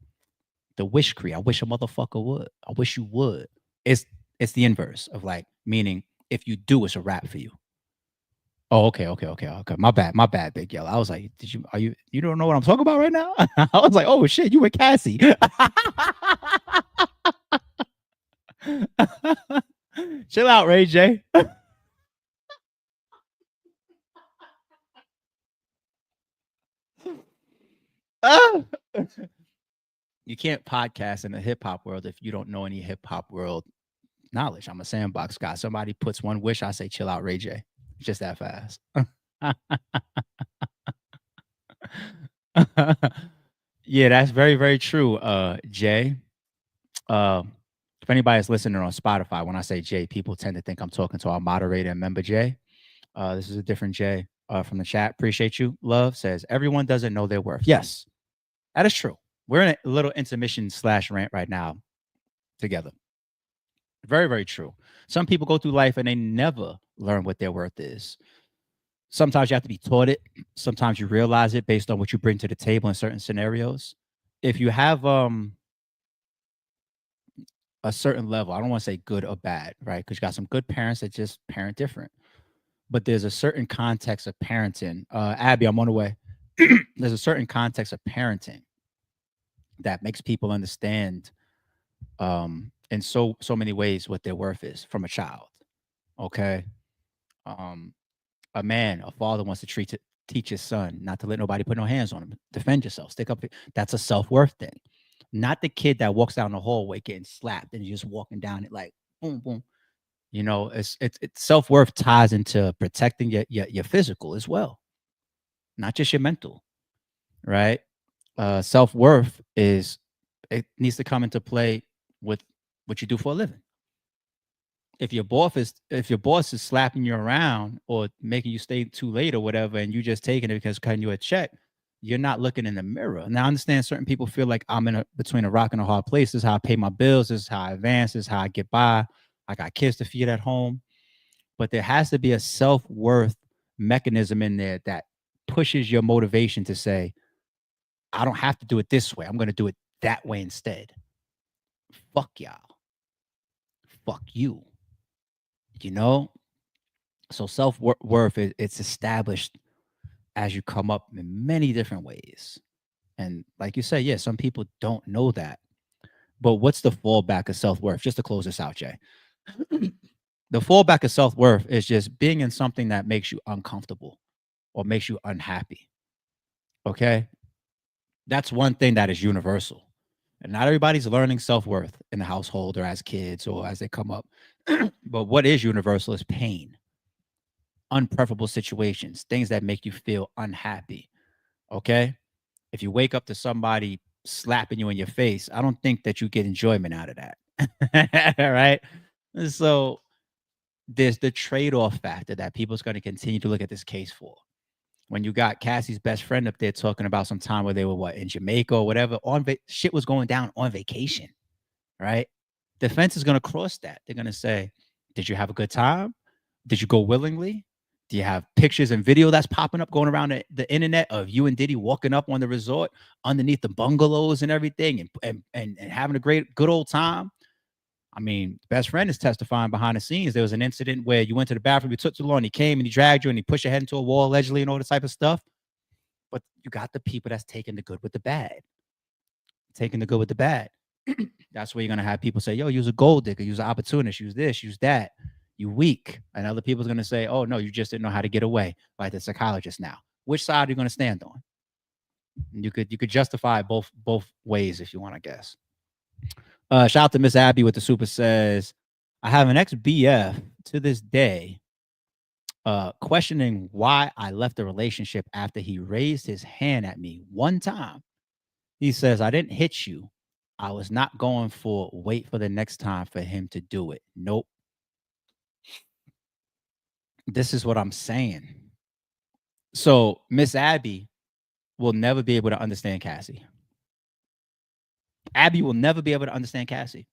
The wish creed. I wish a motherfucker would. I wish you would. It's the inverse of, like, meaning if you do, it's a wrap for you. Oh, okay. My bad, Big Yellow. I was like, you don't know what I'm talking about right now? I was like, oh shit, you with Cassie. Chill out, Ray J. You can't podcast in the hip hop world if you don't know any hip hop world knowledge. I'm a sandbox guy. Somebody puts one wish, I say, chill out, Ray J. Just that fast. Yeah, that's very, very true, Jay. If anybody's listening on Spotify, when I say Jay, people tend to think I'm talking to our moderator and member Jay. This is a different Jay from the chat. Appreciate you. Love says, everyone doesn't know their worth. Yes, that is true. We're in a little intermission / rant right now together. Very, very true. Some people go through life and they never learn what their worth is. Sometimes you have to be taught it. Sometimes you realize it based on what you bring to the table in certain scenarios. If you have a certain level, I don't want to say good or bad, right? Because you got some good parents that just parent different. But there's a certain context of parenting. Abby, I'm on the way. There's a certain context of parenting that makes people understand in so many ways what their worth is from a child. Okay. Um, a man, a father wants to teach his son not to let nobody put no hands on him. Defend yourself. Stick up. That's a self-worth thing. Not the kid that walks down the hallway getting slapped and just walking down it like boom, boom. You know, it's self-worth ties into protecting your physical as well, not just your mental, right? Self-worth is it needs to come into play with what you do for a living. If your boss is slapping you around or making you stay too late or whatever, and you just taking it because cutting you a check, you're not looking in the mirror. Now I understand certain people feel like I'm in between a rock and a hard place. This is how I pay my bills. This is how I advance. This is how I get by. I got kids to feed at home. But there has to be a self-worth mechanism in there that pushes your motivation to say, I don't have to do it this way. I'm going to do it that way instead. Fuck y'all. Fuck you. You know? So self-worth, it's established as you come up in many different ways. And like you said, yeah, some people don't know that. But what's the fallback of self-worth? Just to close this out, Jay. The fallback of self-worth is just being in something that makes you uncomfortable or makes you unhappy. Okay? That's one thing that is universal. And not everybody's learning self-worth in the household or as kids or as they come up. But what is universal is pain, unpreferable situations, things that make you feel unhappy. Okay? If you wake up to somebody slapping you in your face, I don't think that you get enjoyment out of that. Right? So there's the trade-off factor that people's going to continue to look at this case for. When you got Cassie's best friend up there talking about some time where they were in Jamaica or whatever, shit was going down on vacation, right? Defense is going to cross that. They're going to say, did you have a good time? Did you go willingly? Do you have pictures and video that's popping up going around the internet of you and Diddy walking up on the resort underneath the bungalows and everything and having a good old time? I mean, best friend is testifying behind the scenes. There was an incident where you went to the bathroom, you took too long, he came and he dragged you and he pushed your head into a wall allegedly and all this type of stuff. But you got the people that's taking the good with the bad. Taking the good with the bad. That's where you're going to have people say, yo, use a gold digger, use an opportunist, use this, use that. You weak. And other people's going to say, oh, no, you just didn't know how to get away, like the psychologist now. Which side are you going to stand on? You could justify both ways if you want, I guess. Shout out to Miss Abby with the super says, I have an ex-BF to this day questioning why I left the relationship after he raised his hand at me one time. He says, I didn't hit you. I was not going for wait for the next time for him to do it. Nope. This is what I'm saying. So Miss Abby will never be able to understand Cassie. Abby will never be able to understand Cassie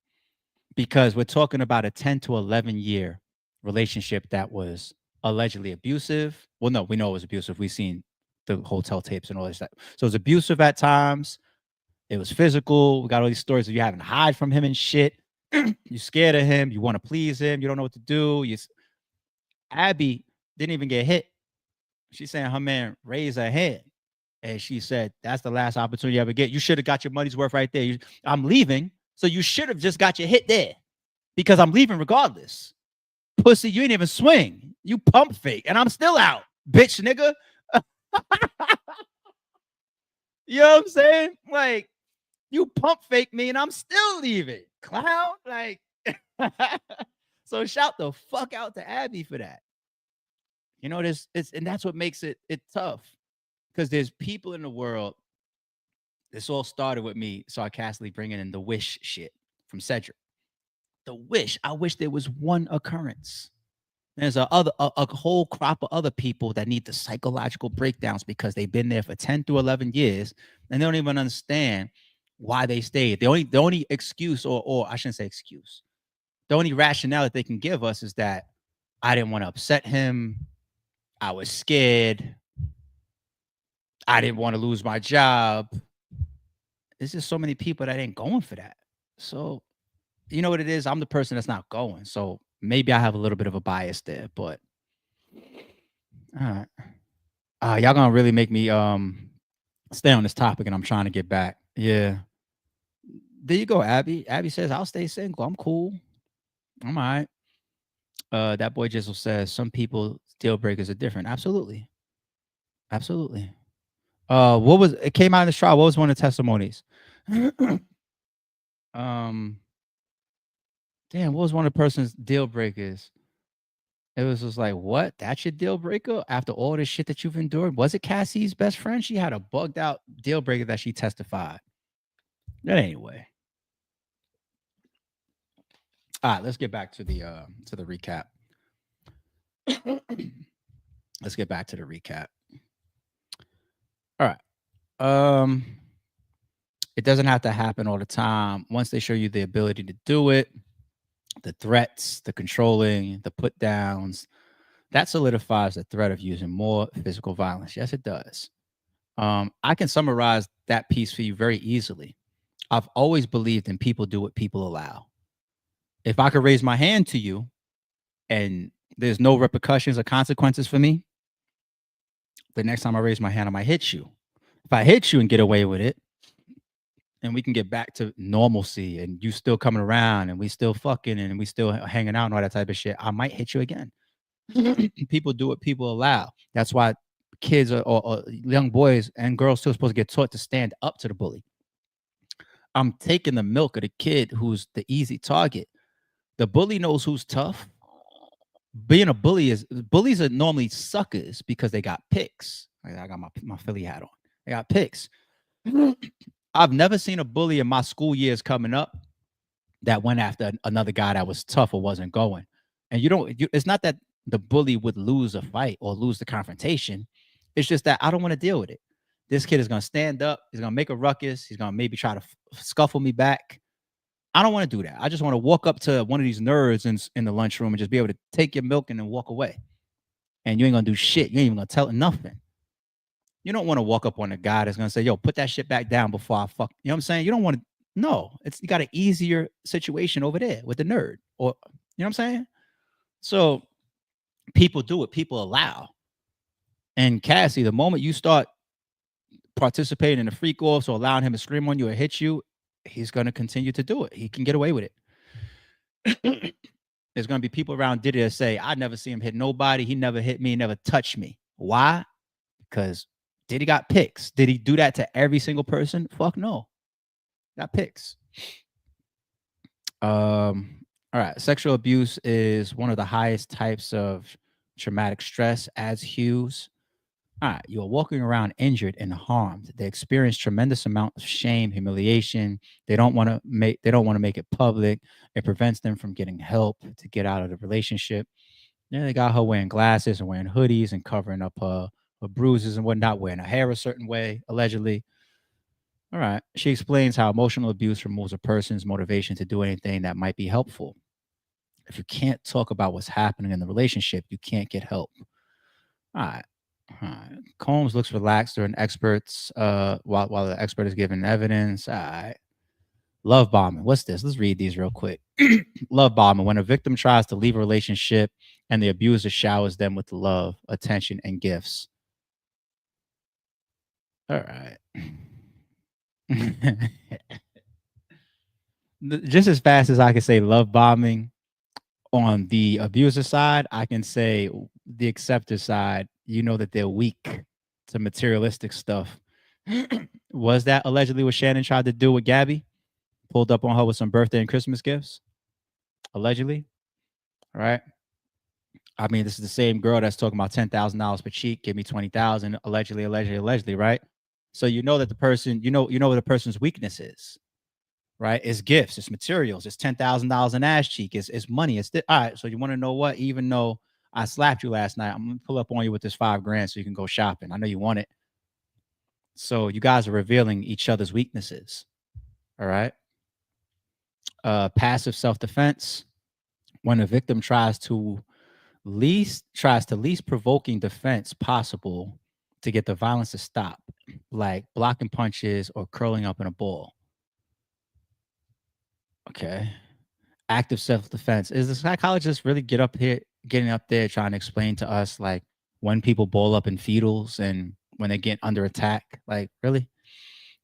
because we're talking about a 10 to 11 year relationship that was allegedly abusive. Well, no, we know it was abusive. We've seen the hotel tapes and all this stuff. So it was abusive at times. It was physical. We got all these stories of you having to hide from him and shit. You're scared of him. You want to please him. You don't know what to do. Abby didn't even get hit. She's saying her man raised her hand. And she said, that's the last opportunity you ever get. You should have got your money's worth right there. I'm leaving. So you should have just got your hit there because I'm leaving regardless. Pussy, you ain't even swing. You pump fake and I'm still out. Bitch, nigga. You know what I'm saying? Like, you pump fake me and I'm still leaving. Clown. Like, so shout the fuck out to Abby for that. You know, and that's what makes it tough. Because there's people in the world. This all started with me sarcastically bringing in the wish shit from Cedric. The wish. I wish there was one occurrence. There's a whole crop of other people that need the psychological breakdowns because they've been there for 10 to 11 years and they don't even understand why they stayed. The only excuse, or I shouldn't say excuse, the only rationale that they can give us is that I didn't want to upset him. I was scared. I didn't want to lose my job. There's just so many people that ain't going for that. So, you know what it is? I'm the person that's not going. So maybe I have a little bit of a bias there, but all right. Y'all gonna really make me stay on this topic and I'm trying to get back. Yeah. There you go, Abby. Abby says, I'll stay single. I'm cool. I'm all right. That boy Jizzle says some people deal breakers are different. Absolutely. Absolutely. What was it came out in the trial? What was one of the testimonies? Damn, what was one of the person's deal breakers? It was just like, what? That's your deal breaker after all this shit that you've endured? Was it Cassie's best friend? She had a bugged out deal breaker that she testified. But anyway. All right, let's get back to the recap. Let's get back to the recap. All right. It doesn't have to happen all the time. Once they show you the ability to do it, the threats, the controlling, the put downs, that solidifies the threat of using more physical violence. Yes, it does. I can summarize that piece for you very easily. I've always believed in people do what people allow. If I could raise my hand to you and there's no repercussions or consequences for me, the next time I raise my hand, I might hit you. If I hit you and get away with it, and we can get back to normalcy and you still coming around and we still fucking and we still hanging out and all that type of shit, I might hit you again. People do what people allow. That's why kids or young boys and girls still supposed to get taught to stand up to the bully. I'm taking the milk of the kid who's the easy target. The bully knows who's tough. Being a bully bullies are normally suckers because they got picks. I got my Philly hat on. They got picks. I've never seen a bully in my school years coming up that went after another guy that was tough or wasn't going. And it's not that the bully would lose a fight or lose the confrontation. It's just that I don't want to deal with it. This kid is going to stand up. He's going to make a ruckus. He's going to maybe try to scuffle me back. I don't want to do that. I just want to walk up to one of these nerds in the lunchroom and just be able to take your milk and then walk away. And you ain't going to do shit. You ain't even going to tell it nothing. You don't want to walk up on a guy that's going to say, yo, put that shit back down before I fuck. You know what I'm saying? You don't want to. No, you got an easier situation over there with the nerd. Or, you know what I'm saying? So people do what people allow. And Cassie, the moment you start participating in the freak offs or allowing him to scream on you or hit you, he's going to continue to do it. He can get away with it. There's going to be people around Diddy that say, I never see him hit nobody. He never hit me, never touched me. Why? Because Diddy got picks. Did he do that to every single person? Fuck no. Got picks. All right. Sexual abuse is one of the highest types of traumatic stress, adds Hughes. All right. You're walking around injured and harmed. They experience tremendous amount of shame, humiliation. They don't want to make it public. It prevents them from getting help to get out of the relationship. Yeah, they got her wearing glasses and wearing hoodies and covering up her bruises and whatnot, wearing her hair a certain way, allegedly. All right. She explains how emotional abuse removes a person's motivation to do anything that might be helpful. If you can't talk about what's happening in the relationship, you can't get help. All right. Combs looks relaxed during experts while the expert is giving evidence. All right. Love bombing. What's this? Let's read these real quick. Love bombing. When a victim tries to leave a relationship and the abuser showers them with love, attention, and gifts. All right. Just as fast as I can say love bombing on the abuser side, I can say the acceptor side, you know that they're weak to materialistic stuff. Was that allegedly what Shannon tried to do with Gabby? Pulled up on her with some birthday and Christmas gifts? Allegedly. All right. I mean, this is the same girl that's talking about $10,000 per cheek. Give me 20,000. Allegedly, right? So you know that the person, you know what the person's weakness is, right? It's gifts, it's materials, it's $10,000 in ass cheek, it's money. All right. So you want to know what? Even though I slapped you last night, I'm gonna pull up on you with this $5,000 so you can go shopping. I know you want it. So you guys are revealing each other's weaknesses. All right. Passive self-defense. When a victim tries to least provoking defense possible to get the violence to stop, like blocking punches or curling up in a ball. Okay. Active self-defense. Is the psychologist really getting up there trying to explain to us like when people ball up in fetals and when they get under attack? Like, really?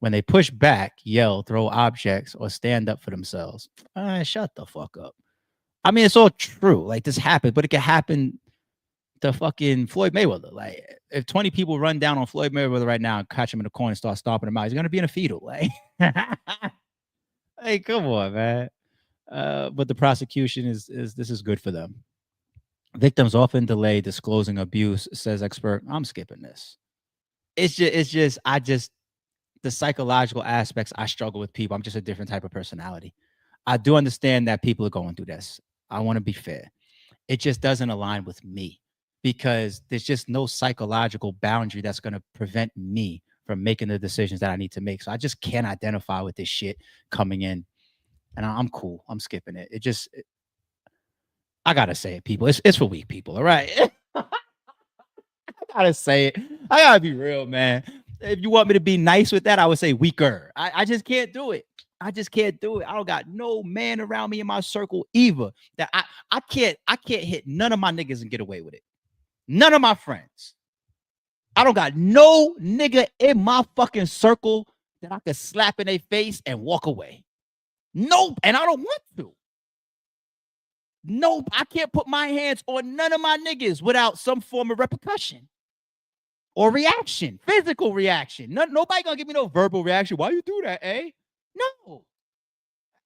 When they push back, yell, throw objects, or stand up for themselves. Shut the fuck up. I mean, it's all true. Like, this happened, but it could happen to fucking Floyd Mayweather. Like, if 20 people run down on Floyd Mayweather right now and catch him in the corner and start stomping him out, he's gonna be in a fetal. Like, hey, come on, man. But the prosecution is this is good for them. Victims often delay disclosing abuse, says expert. I'm skipping this. It's just the psychological aspects. I struggle with people. I'm just a different type of personality. I do understand that people are going through this. I want to be fair. It just doesn't align with me because there's just no psychological boundary that's going to prevent me from making the decisions that I need to make. So I just can't identify with this shit coming in. And I'm cool. I'm skipping it. I gotta say it, people. It's for weak people, all right? I gotta say it. I gotta be real, man. If you want me to be nice with that, I would say weaker. I just can't do it. I just can't do it. I don't got no man around me in my circle either. That I can't hit none of my niggas and get away with it. None of my friends. I don't got no nigga in my fucking circle that I could slap in their face and walk away. Nope. And I don't want to. Nope. I can't put my hands on none of my niggas without some form of repercussion or reaction, physical reaction. Nobody gonna give me no verbal reaction. Why you do that, eh? No.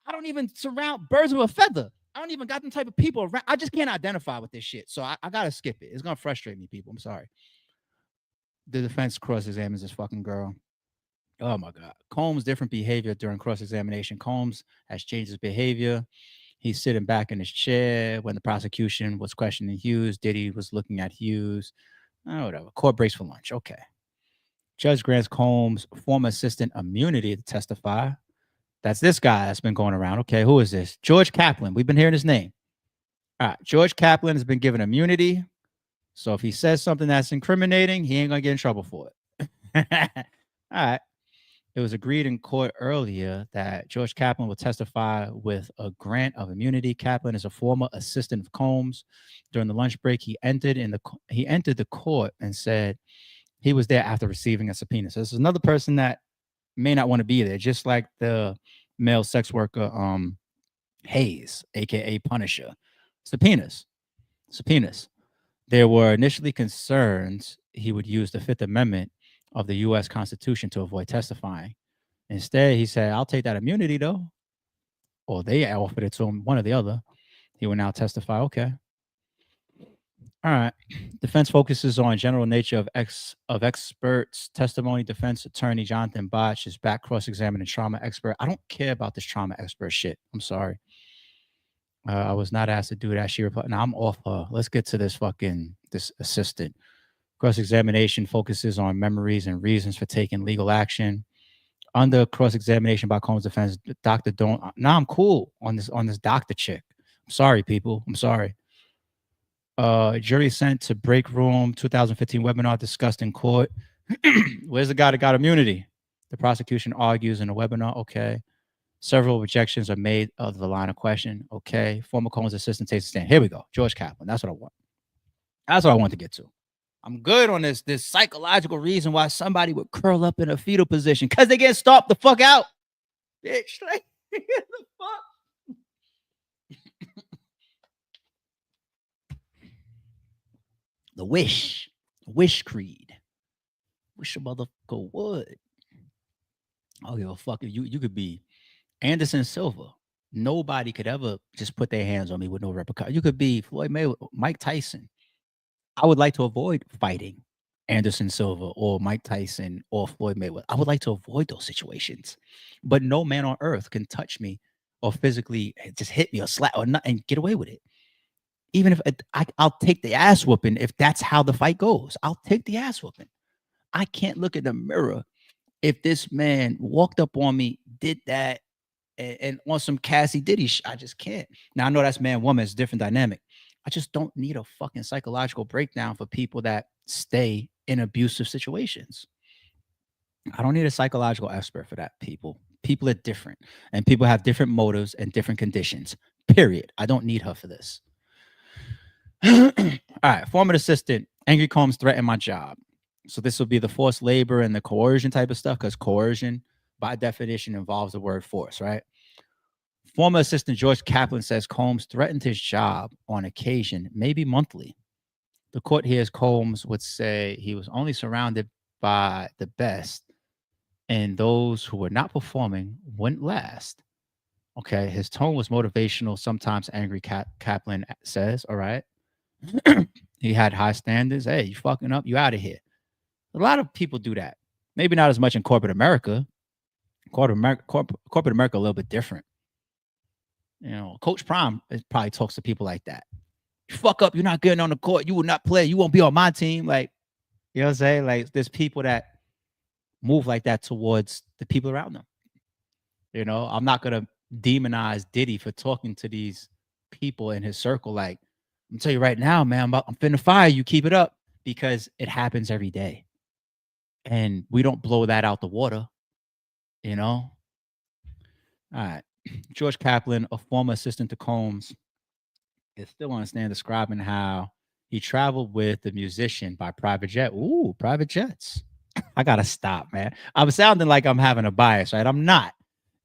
I don't even surround birds with a feather. I don't even got them type of people around. I just can't identify with this shit. So I gotta skip it. It's gonna frustrate me, people. I'm sorry. The defense cross-examines this fucking girl. Oh my God. Combs' different behavior during cross-examination. Combs has changed his behavior. He's sitting back in his chair when the prosecution was questioning Hughes. Diddy was looking at Hughes. Oh, whatever. Court breaks for lunch. Okay. Judge grants Combs former assistant immunity to testify. That's this guy that's been going around. Okay, who is this? George Kaplan. We've been hearing his name. All right. George Kaplan has been given immunity. So if he says something that's incriminating, he ain't going to get in trouble for it. All right. It was agreed in court earlier that George Kaplan will testify with a grant of immunity. Kaplan is a former assistant of Combs. During the lunch break, he entered the court and said he was there after receiving a subpoena. So this is another person that may not want to be there, just like the male sex worker Hayes, aka Punisher. Subpoenas. There were initially concerns he would use the Fifth Amendment of the U.S. Constitution to avoid testifying. Instead, he said, I'll take that immunity, though. Or they offered it to him, one or the other. He will now testify. Okay. All right. Defense focuses on general nature of experts' testimony. Defense attorney Jonathan Botch is back cross-examining trauma expert. I don't care about this trauma expert shit. I'm sorry. I was not asked to do that. She replied, "Now I'm off her. Let's get to this assistant." Cross-examination focuses on memories and reasons for taking legal action. Under cross-examination by Combs' defense, Dr. Now I'm cool on this doctor chick. I'm sorry, people. I'm sorry. Jury sent to break room. 2015 webinar discussed in court. Where's the guy that got immunity? The prosecution argues in the webinar. Okay. Several objections are made of the line of question. Okay. Former Combs assistant takes a stand. Here we go. George Kaplan. That's what I want. That's what I want to get to. I'm good on this psychological reason why somebody would curl up in a fetal position because they get stomped the fuck out. Bitch, like, the fuck? The wish creed. Wish a motherfucker would. I don't give a fuck if you could be Anderson Silva. Nobody could ever just put their hands on me with no repercussion. You could be Floyd Mayweather, Mike Tyson. I would like to avoid fighting Anderson Silva or Mike Tyson or Floyd Mayweather. I would like to avoid those situations. But no man on earth can touch me or physically just hit me or slap or not and get away with it. Even if I'll take the ass whooping if that's how the fight goes. I'll take the ass whooping. I can't look in the mirror if this man walked up on me, did that, and on some Cassie Diddy I just can't. Now, I know that's man, woman, it's a different dynamic. I just don't need a fucking psychological breakdown for people that stay in abusive situations. I don't need a psychological expert for that, people. People are different, and people have different motives and different conditions, period. I don't need her for this. All right, former assistant, angry Combs threatened my job. So this will be the forced labor and the coercion type of stuff, because coercion, by definition involves the word force, right? Former assistant George Kaplan says Combs threatened his job on occasion, maybe monthly. The court hears Combs would say he was only surrounded by the best, and those who were not performing wouldn't last. Okay, his tone was motivational, sometimes angry, Kaplan says, all right? He had high standards. Hey, you fucking up, you out of here. A lot of people do that. Maybe not as much in corporate America. Corporate America a little bit different. You know, Coach Prime probably talks to people like that. You fuck up, you're not getting on the court. You will not play. You won't be on my team. Like, you know what I'm saying? Like, there's people that move like that towards the people around them. You know, I'm not going to demonize Diddy for talking to these people in his circle. Like, I'm gonna tell you right now, man, I'm finna fire you. Keep it up, because it happens every day. And we don't blow that out the water, you know? All right. George Kaplan, a former assistant to Combs, is still on stand describing how he traveled with the musician by private jet. Ooh, private jets. I gotta stop, man. I'm sounding like I'm having a bias, right? I'm not.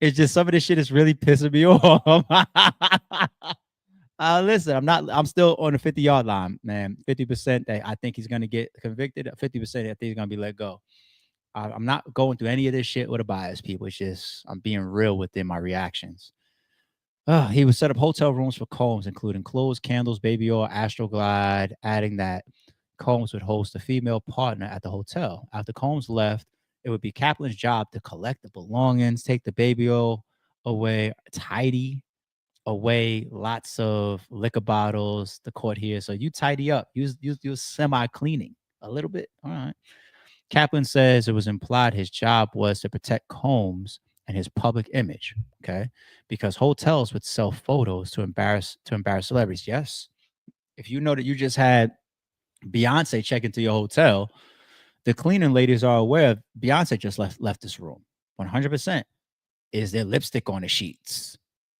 It's just some of this shit is really pissing me off. Listen, I'm still on the 50-yard line, man. 50% that I think he's gonna get convicted. 50% I think he's gonna be let go. I'm not going through any of this shit with a bias, people. It's just I'm being real within my reactions. He would set up hotel rooms for Combs, including clothes, candles, baby oil, Astroglide, adding that Combs would host a female partner at the hotel. After Combs left, it would be Kaplan's job to collect the belongings, take the baby oil away, tidy away lots of liquor bottles, the court here. So you tidy up, use semi-cleaning a little bit. All right. Kaplan says it was implied his job was to protect Combs and his public image, okay? Because hotels would sell photos to embarrass celebrities. Yes. If you know that you just had Beyonce check into your hotel, the cleaning ladies are aware Beyonce just left this room. 100%. Is there lipstick on the sheets?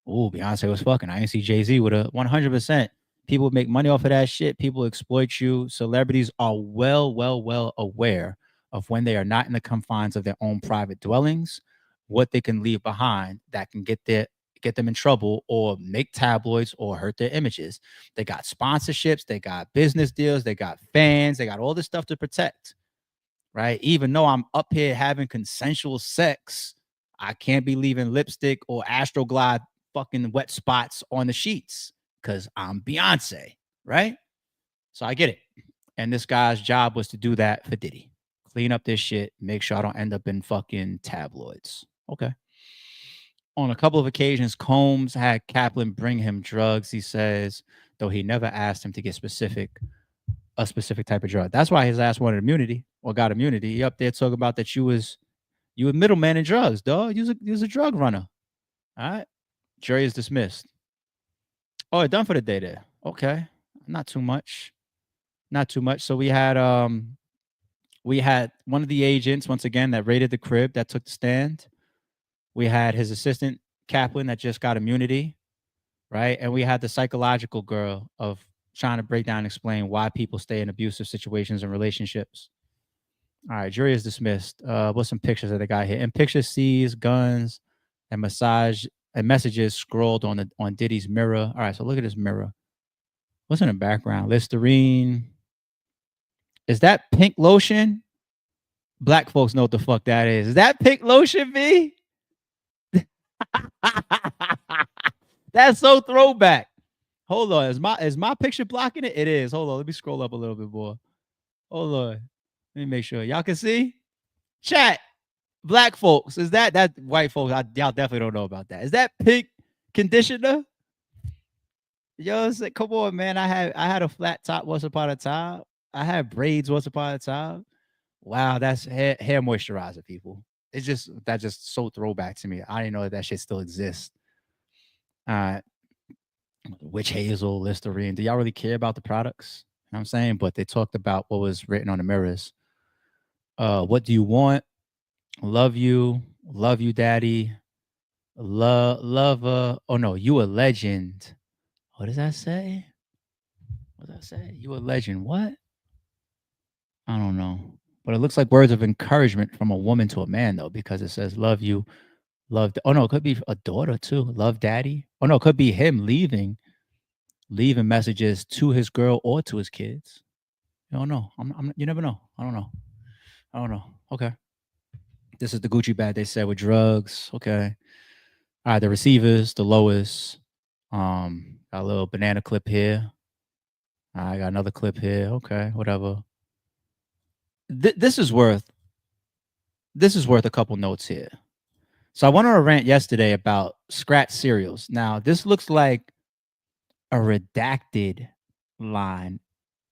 Oh, Beyonce was fucking. I ain't see Jay-Z with a 100%. People make money off of that shit. People exploit you. Celebrities are well aware of when they are not in the confines of their own private dwellings, what they can leave behind that can get them in trouble or make tabloids or hurt their images. They got sponsorships, they got business deals, they got fans, they got all this stuff to protect, right? Even though I'm up here having consensual sex, I can't be leaving lipstick or Astroglide fucking wet spots on the sheets because I'm Beyonce, right? So I get it. And this guy's job was to do that for Diddy. Clean up this shit, make sure I don't end up in fucking tabloids. Okay. On a couple of occasions, Combs had Kaplan bring him drugs, he says, though he never asked him to get a specific type of drug. That's why his ass wanted immunity or got immunity. He up there talking about that you were middleman in drugs, dog. You was a drug runner. All right. Jury is dismissed. Oh, done for the day there. Okay. Not too much. So we had one of the agents, once again, that raided the crib that took the stand. We had his assistant, Kaplan, that just got immunity, right? And we had the psychological girl of trying to break down and explain why people stay in abusive situations and relationships. All right, jury is dismissed. What's some pictures that they got here? In pictures, sees guns and messages scrolled on Diddy's mirror. All right, so look at this mirror. What's in the background? Listerine. Is that pink lotion? Black folks know what the fuck that is. Is that pink lotion, V? That's so throwback. Hold on. Is my picture blocking it? It is. Hold on. Let me scroll up a little bit more. Hold on. Let me make sure. Y'all can see? Chat. Black folks. Is that white folks? Y'all definitely don't know about that. Is that pink conditioner? Yo, come on, man. I had a flat top once upon a time. I had braids once upon a time. Wow, that's hair moisturizer, people. It's just so throwback to me. I didn't know that shit still exists. Witch hazel, Listerine. Do y'all really care about the products? You know what I'm saying? But they talked about what was written on the mirrors. What do you want? Love you, daddy. Lover. Oh no, you a legend. What does that say? What does that say? You a legend. What? I don't know. But it looks like words of encouragement from a woman to a man, though, because it says, love you, love. Oh, no, it could be a daughter, too. Love daddy. Oh, no, it could be him leaving messages to his girl or to his kids. You don't know. You never know. I don't know. Okay. This is the Gucci bag they said with drugs. Okay. All right. The receivers, the lowest. Got a little banana clip here. I got another clip here. Okay. Whatever. This is worth a couple notes here. So I went on a rant yesterday about scratch cereals. Now, this looks like a redacted line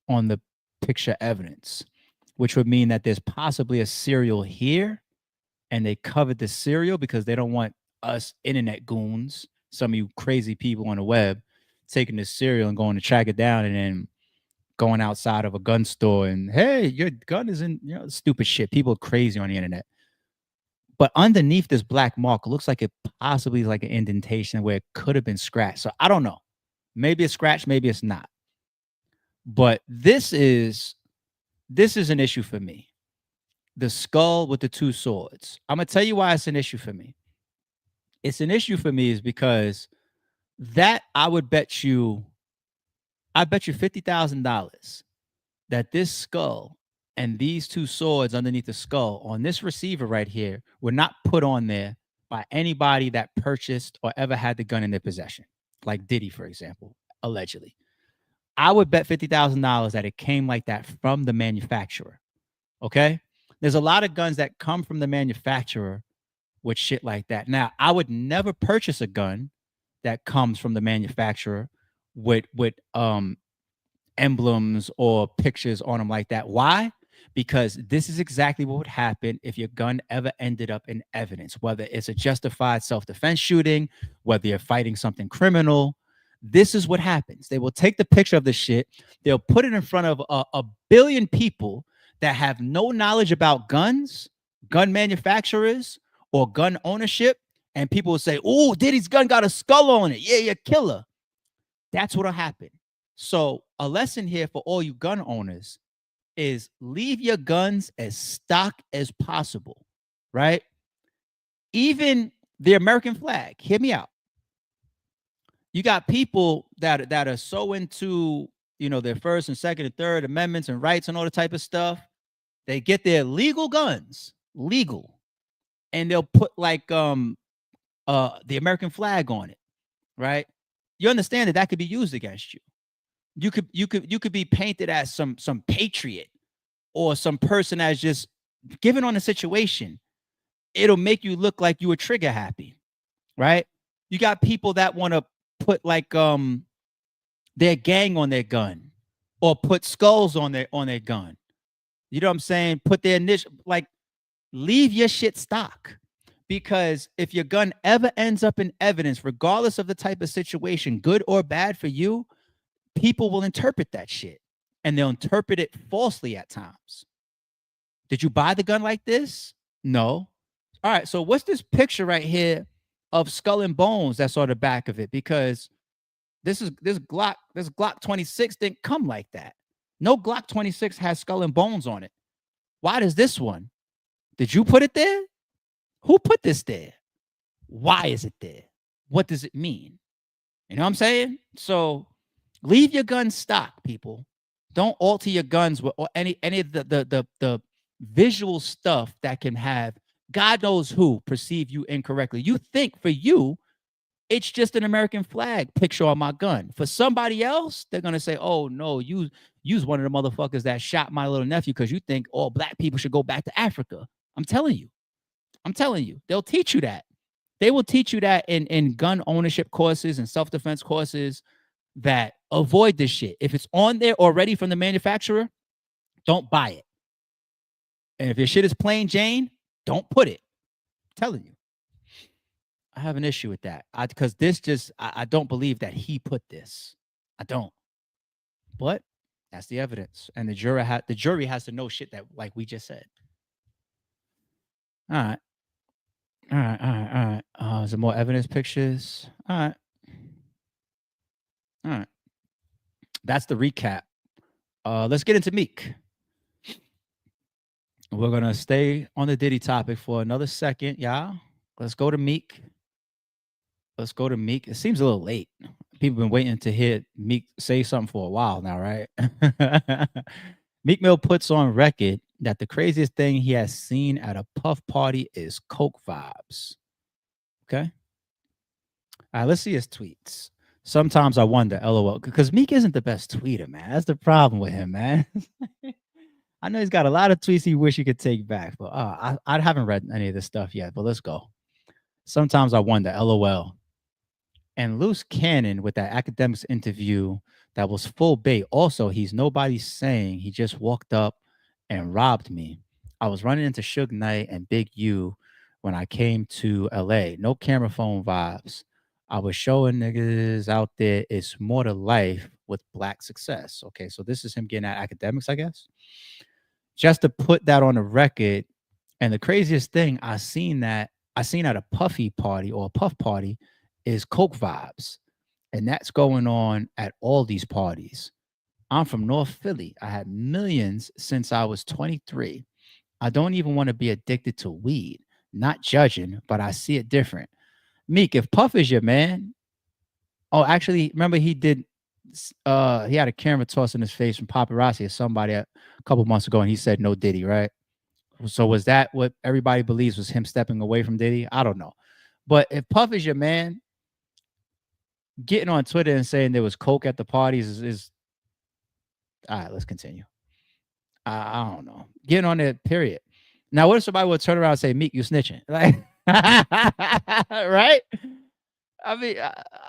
on the picture evidence, which would mean that there's possibly a cereal here and they covered the cereal because they don't want us internet goons, some of you crazy people on the web, taking this cereal and going to track it down and then going outside of a gun store and, hey, your gun is in, stupid shit. People are crazy on the internet. But underneath this black mark, it looks like it possibly is like an indentation where it could have been scratched. So I don't know. Maybe it's scratched, maybe it's not. But this is an issue for me. The skull with the two swords. I'm gonna tell you why it's an issue for me. It's an issue for me is because that I bet you $50,000 that this skull and these two swords underneath the skull on this receiver right here were not put on there by anybody that purchased or ever had the gun in their possession, like Diddy, for example, allegedly. I would bet $50,000 that it came like that from the manufacturer. Okay. There's a lot of guns that come from the manufacturer with shit like that. Now, I would never purchase a gun that comes from the manufacturer with emblems or pictures on them like that. Why? Because this is exactly what would happen if your gun ever ended up in evidence, whether it's a justified self-defense shooting, whether you're fighting something criminal. This is what happens. They will take the picture of the shit. They'll put it in front of a billion people that have no knowledge about guns, gun manufacturers, or gun ownership. And people will say, oh, Diddy's gun got a skull on it. Yeah, you're a killer. That's what'll happen. So a lesson here for all you gun owners is leave your guns as stock as possible, right? Even the American flag, hear me out. You got people that are so into, their First and Second and Third Amendments and rights and all the type of stuff. They get their legal guns, and they'll put like the American flag on it, right? You understand that could be used against you. You could be painted as some patriot or some person that's just given on a situation. It'll make you look like you were trigger happy, right? You got people that want to put like their gang on their gun or put skulls on their gun. You know what I'm saying? Put their initial, like, leave your shit stock. Because if your gun ever ends up in evidence, regardless of the type of situation, good or bad for you, people will interpret that shit. And they'll interpret it falsely at times. Did you buy the gun like this? No. All right, so what's this picture right here of skull and bones that's on the back of it? Because this Glock 26 didn't come like that. No Glock 26 has skull and bones on it. Why does this one? Did you put it there? Who put this there? Why is it there? What does it mean? You know what I'm saying? So leave your gun stock, people. Don't alter your guns with or any of the visual stuff that can have God knows who perceive you incorrectly. You think for you, it's just an American flag picture on my gun. For somebody else, they're gonna say, "Oh no, you's one of the motherfuckers that shot my little nephew because you think all black people should go back to Africa." I'm telling you, they'll teach you that. They will teach you that in gun ownership courses and self-defense courses. That avoid this shit. If it's on there already from the manufacturer, don't buy it. And if your shit is plain Jane, don't put it. I'm telling you. I have an issue with that. Because I don't believe that he put this. I don't. But that's the evidence. And the jury has to know shit that, like we just said. All right. Some more evidence pictures. All right. That's the recap. Let's get into Meek. We're gonna stay on the Diddy topic for another second, y'all. Let's go to Meek. Let's go to Meek. It seems a little late. People been waiting to hear Meek say something for a while now, right? Meek Mill puts on record that the craziest thing he has seen at a puff party is coke vibes. Okay. All right, let's see his tweets. Sometimes I wonder, LOL, because Meek isn't the best tweeter, man. That's the problem with him, man. I know he's got a lot of tweets he wish he could take back, but I haven't read any of this stuff yet, but let's go. Sometimes I wonder, LOL. And Loose Cannon with that academics interview that was full bait. Also, he's nobody saying he just walked up and robbed me. I was running into Suge Knight and Big U when I came to LA. No camera phone vibes. I was showing niggas out there it's more to life with black success. Okay, so this is him getting at academics, I guess. Just to put that on the record. And the craziest thing I seen at a puffy party or a puff party is coke vibes. And that's going on at all these parties. I'm from North Philly. I had millions since I was 23. I don't even want to be addicted to weed. Not judging, but I see it different. Meek, if Puff is your man, oh, actually, remember he had a camera toss in his face from paparazzi or somebody a couple months ago, and he said no Diddy, right? So was that what everybody believes was him stepping away from Diddy? I don't know. But if Puff is your man, getting on Twitter and saying there was coke at the parties is all right. Let's continue. I don't know. Getting on there, period. Now, what if somebody would turn around and say, Meek, you snitching? Like, right? I mean,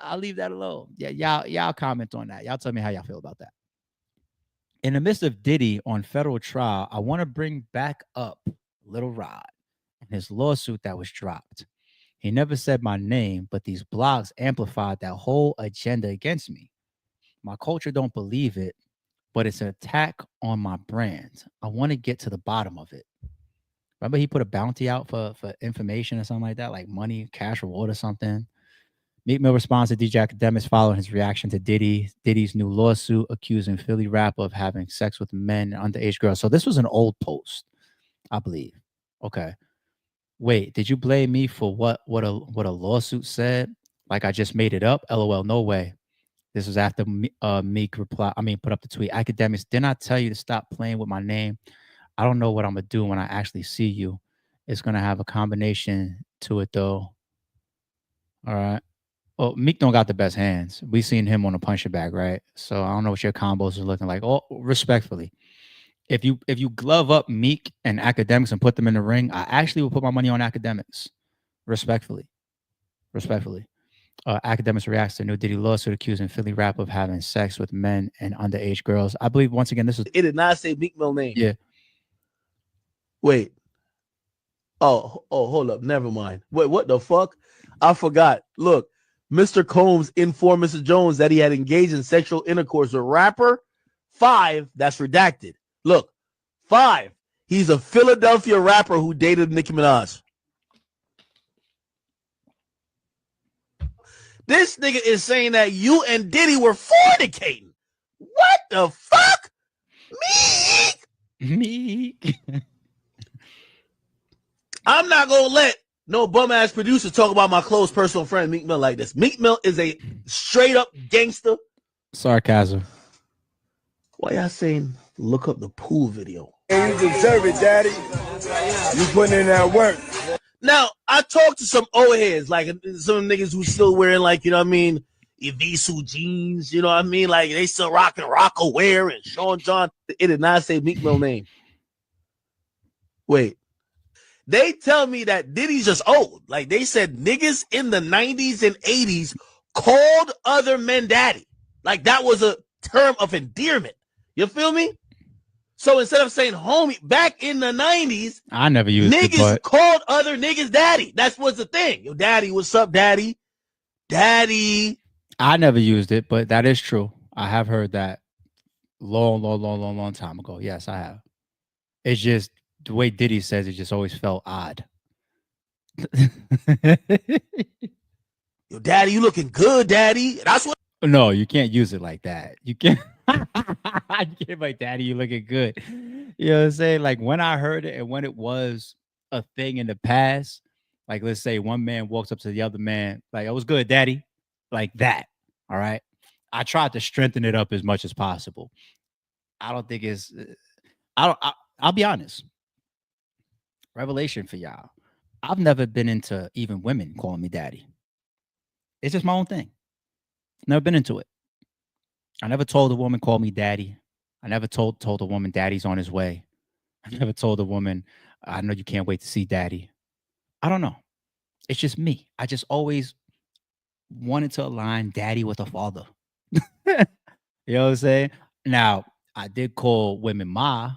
I'll leave that alone. Yeah, y'all comment on that. Y'all tell me how y'all feel about that. In the midst of Diddy on federal trial, I want to bring back up Lil Rod and his lawsuit that was dropped. He never said my name, but these blogs amplified that whole agenda against me. My culture don't believe it, but it's an attack on my brand. I want to get to the bottom of it. Remember he put a bounty out for information or something like that, like money, cash reward or something. Meek Mill responds to DJ Academics following his reaction to Diddy's new lawsuit accusing Philly rapper of having sex with men and underage girls. So this was an old post, I believe. Okay. Wait, did you blame me for what a lawsuit said? Like I just made it up? LOL, no way. This was after Meek put up the tweet. Academics, didn't I tell you to stop playing with my name? I don't know what I'm going to do when I actually see you. It's going to have a combination to it, though. All right. Well, Meek don't got the best hands. We seen him on a puncher bag, right? So I don't know what your combos are looking like. Oh, respectfully. If you glove up Meek and Academics and put them in the ring, I actually will put my money on Academics. Respectfully. Academics reacts to new Diddy lawsuit accusing Philly rap of having sex with men and underage girls. I believe once again this is. It did not say Meek Mill name. Yeah. Wait. Oh, hold up. Never mind. Wait, what the fuck? I forgot. Look, Mr. Combs informed Mr. Jones that he had engaged in sexual intercourse with rapper 5. That's redacted. Look, 5. He's a Philadelphia rapper who dated Nicki Minaj. This nigga is saying that you and Diddy were fornicating. What the fuck? Meek. I'm not going to let no bum-ass producer talk about my close personal friend Meek Mill like this. Meek Mill is a straight-up gangster. Sarcasm. Why y'all saying look up the pool video? Hey, you deserve it, daddy. You putting in that work. Now, I talked to some old heads, like some niggas who still wearing, like, you know what I mean, Evisu jeans, you know what I mean? Like, they still rocking Rocco Ware and Sean John. It did not say Meek Mill name. Wait. They tell me that Diddy's just old. Like, they said niggas in the 90s and 80s called other men daddy. Like, that was a term of endearment. You feel me? So instead of saying homie, back in the 90s, I never used niggas it, but called other niggas daddy. That's what's the thing. Yo, daddy, what's up, daddy? Daddy. I never used it, but that is true. I have heard that long time ago. Yes, I have. It's just the way Diddy says it just always felt odd. Yo, daddy, you looking good, daddy. That's what. No, you can't use it like that. You can't. You can't, my daddy, you looking good. You know what I'm saying? Like when I heard it and when it was a thing in the past, like let's say one man walks up to the other man, like, "It was good, daddy." Like that. All right. I tried to strengthen it up as much as possible. I don't think it's I'll be honest. Revelation for y'all. I've never been into even women calling me daddy. It's just my own thing. Never been into it. I never told a woman call me daddy. I never told a woman daddy's on his way. I never told a woman, I know you can't wait to see daddy. I don't know. It's just me. I just always wanted to align daddy with a father. You know what I'm saying? Now, I did call women ma,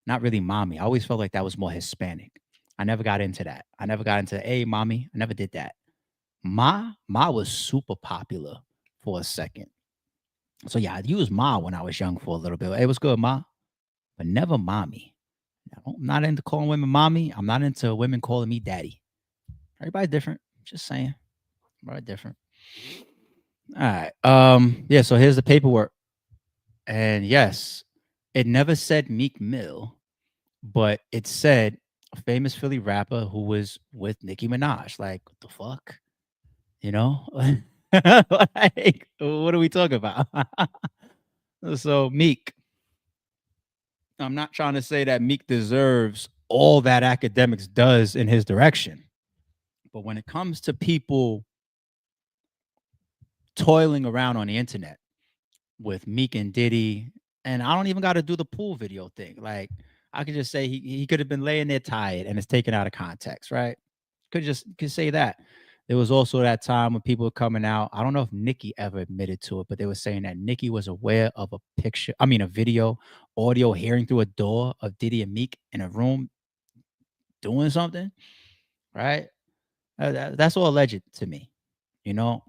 not really mommy. I always felt like that was more Hispanic. I never got into that. I never got into, hey, mommy. I never did that. Ma was super popular for a second. So yeah, I used ma when I was young for a little bit. It was good, ma, but never mommy. I'm not into calling women mommy. I'm not into women calling me daddy. Everybody's different. Just saying. Everybody different. All right. Yeah, so here's the paperwork. And yes, it never said Meek Mill, but it said a famous Philly rapper who was with Nicki Minaj. Like, what the fuck? You know? Like, what are we talking about? So Meek. I'm not trying to say that Meek deserves all that academics does in his direction. But when it comes to people toiling around on the internet with Meek and Diddy, and I don't even got to do the pool video thing. Like, I could just say he could have been laying there tired and it's taken out of context, right? Could say that. There was also that time when people were coming out. I don't know if Nicki ever admitted to it, but they were saying that Nicki was aware of a video, audio hearing through a door of Diddy and Meek in a room doing something, right? That's all alleged to me, you know?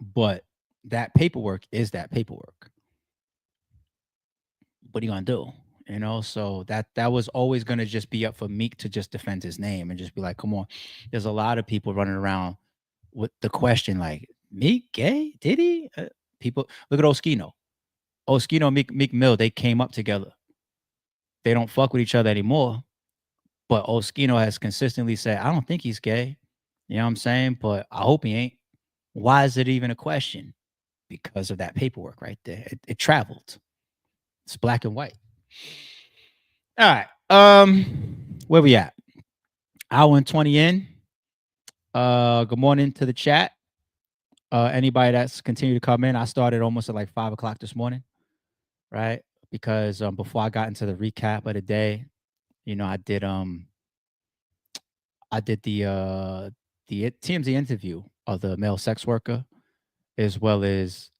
But that paperwork is that paperwork. What are you gonna do? You know, so that was always gonna just be up for Meek to just defend his name and just be like, come on. There's a lot of people running around with the question like, Meek gay? Did he? People look at Oskino. Oskino, Meek Mill, they came up together. They don't fuck with each other anymore. But Oskino has consistently said, I don't think he's gay. You know what I'm saying? But I hope he ain't. Why is it even a question? Because of that paperwork right there. It traveled. It's black and white. All right. Where we at? Hour and 20 in. Good morning to the chat. Anybody that's continued to come in. I started almost at like 5 o'clock this morning, right? Because before I got into the recap of the day, you know, I did the TMZ interview of the male sex worker, as well as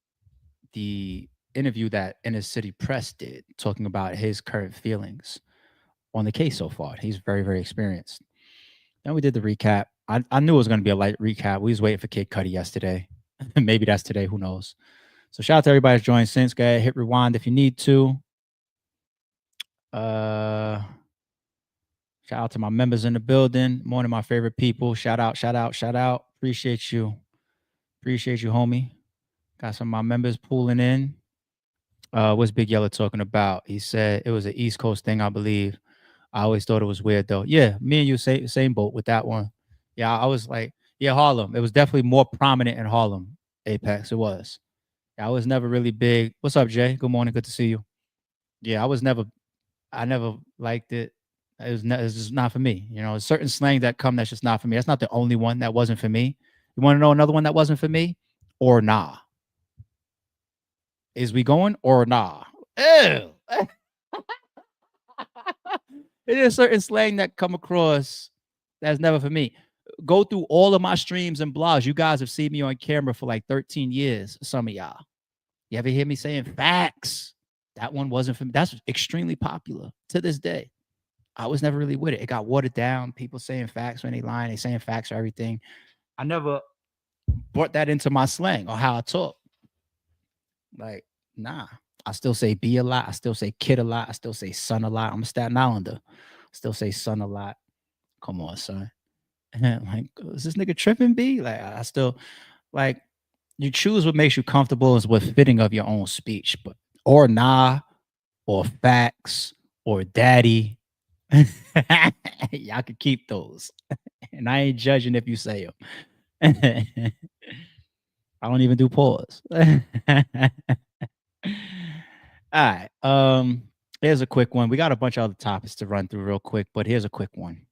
the interview that Inner City Press did, talking about his current feelings on the case so far. He's very, very experienced. Then we did the recap. I knew it was going to be a light recap. We was waiting for Kid Cudi yesterday. Maybe that's today. Who knows? So shout out to everybody that's joined since. Go ahead, hit rewind if you need to. Shout out to my members in the building. One of my favorite people. Shout out. Appreciate you, homie. Got some of my members pulling in. What's Big Yellow talking about? He said it was an East Coast thing, I believe. I always thought it was weird though. Yeah, me and you same boat with that one. Yeah, I was like, yeah, Harlem. It was definitely more prominent in Harlem. Apex, it was. I was never really big. What's up, Jay? Good morning. Good to see you. Yeah, I never liked it. It's just not for me. You know, there's certain slang that come that's just not for me. That's not the only one that wasn't for me. You want to know another one that wasn't for me? Or nah. Is we going or nah? Ew. It is certain slang that come across that's never for me. Go through all of my streams and blogs. You guys have seen me on camera for like 13 years. Some of y'all. You ever hear me saying facts? That one wasn't for me. That's extremely popular to this day. I was never really with it. It got watered down. People saying facts when they lying. They saying facts for everything. I never brought that into my slang or how I talk. Like, nah. I still say B a lot. I still say kid a lot. I still say son a lot. I'm a Staten Islander. I still say son a lot. Come on, son. Like, is this nigga tripping, B? Like, I still, like, you choose what makes you comfortable is what's fitting of your own speech. But, or nah, or facts, or daddy. Y'all can keep those. And I ain't judging if you say them. I don't even do pause. All right. Here's a quick one. We got a bunch of other topics to run through real quick, but here's a quick one.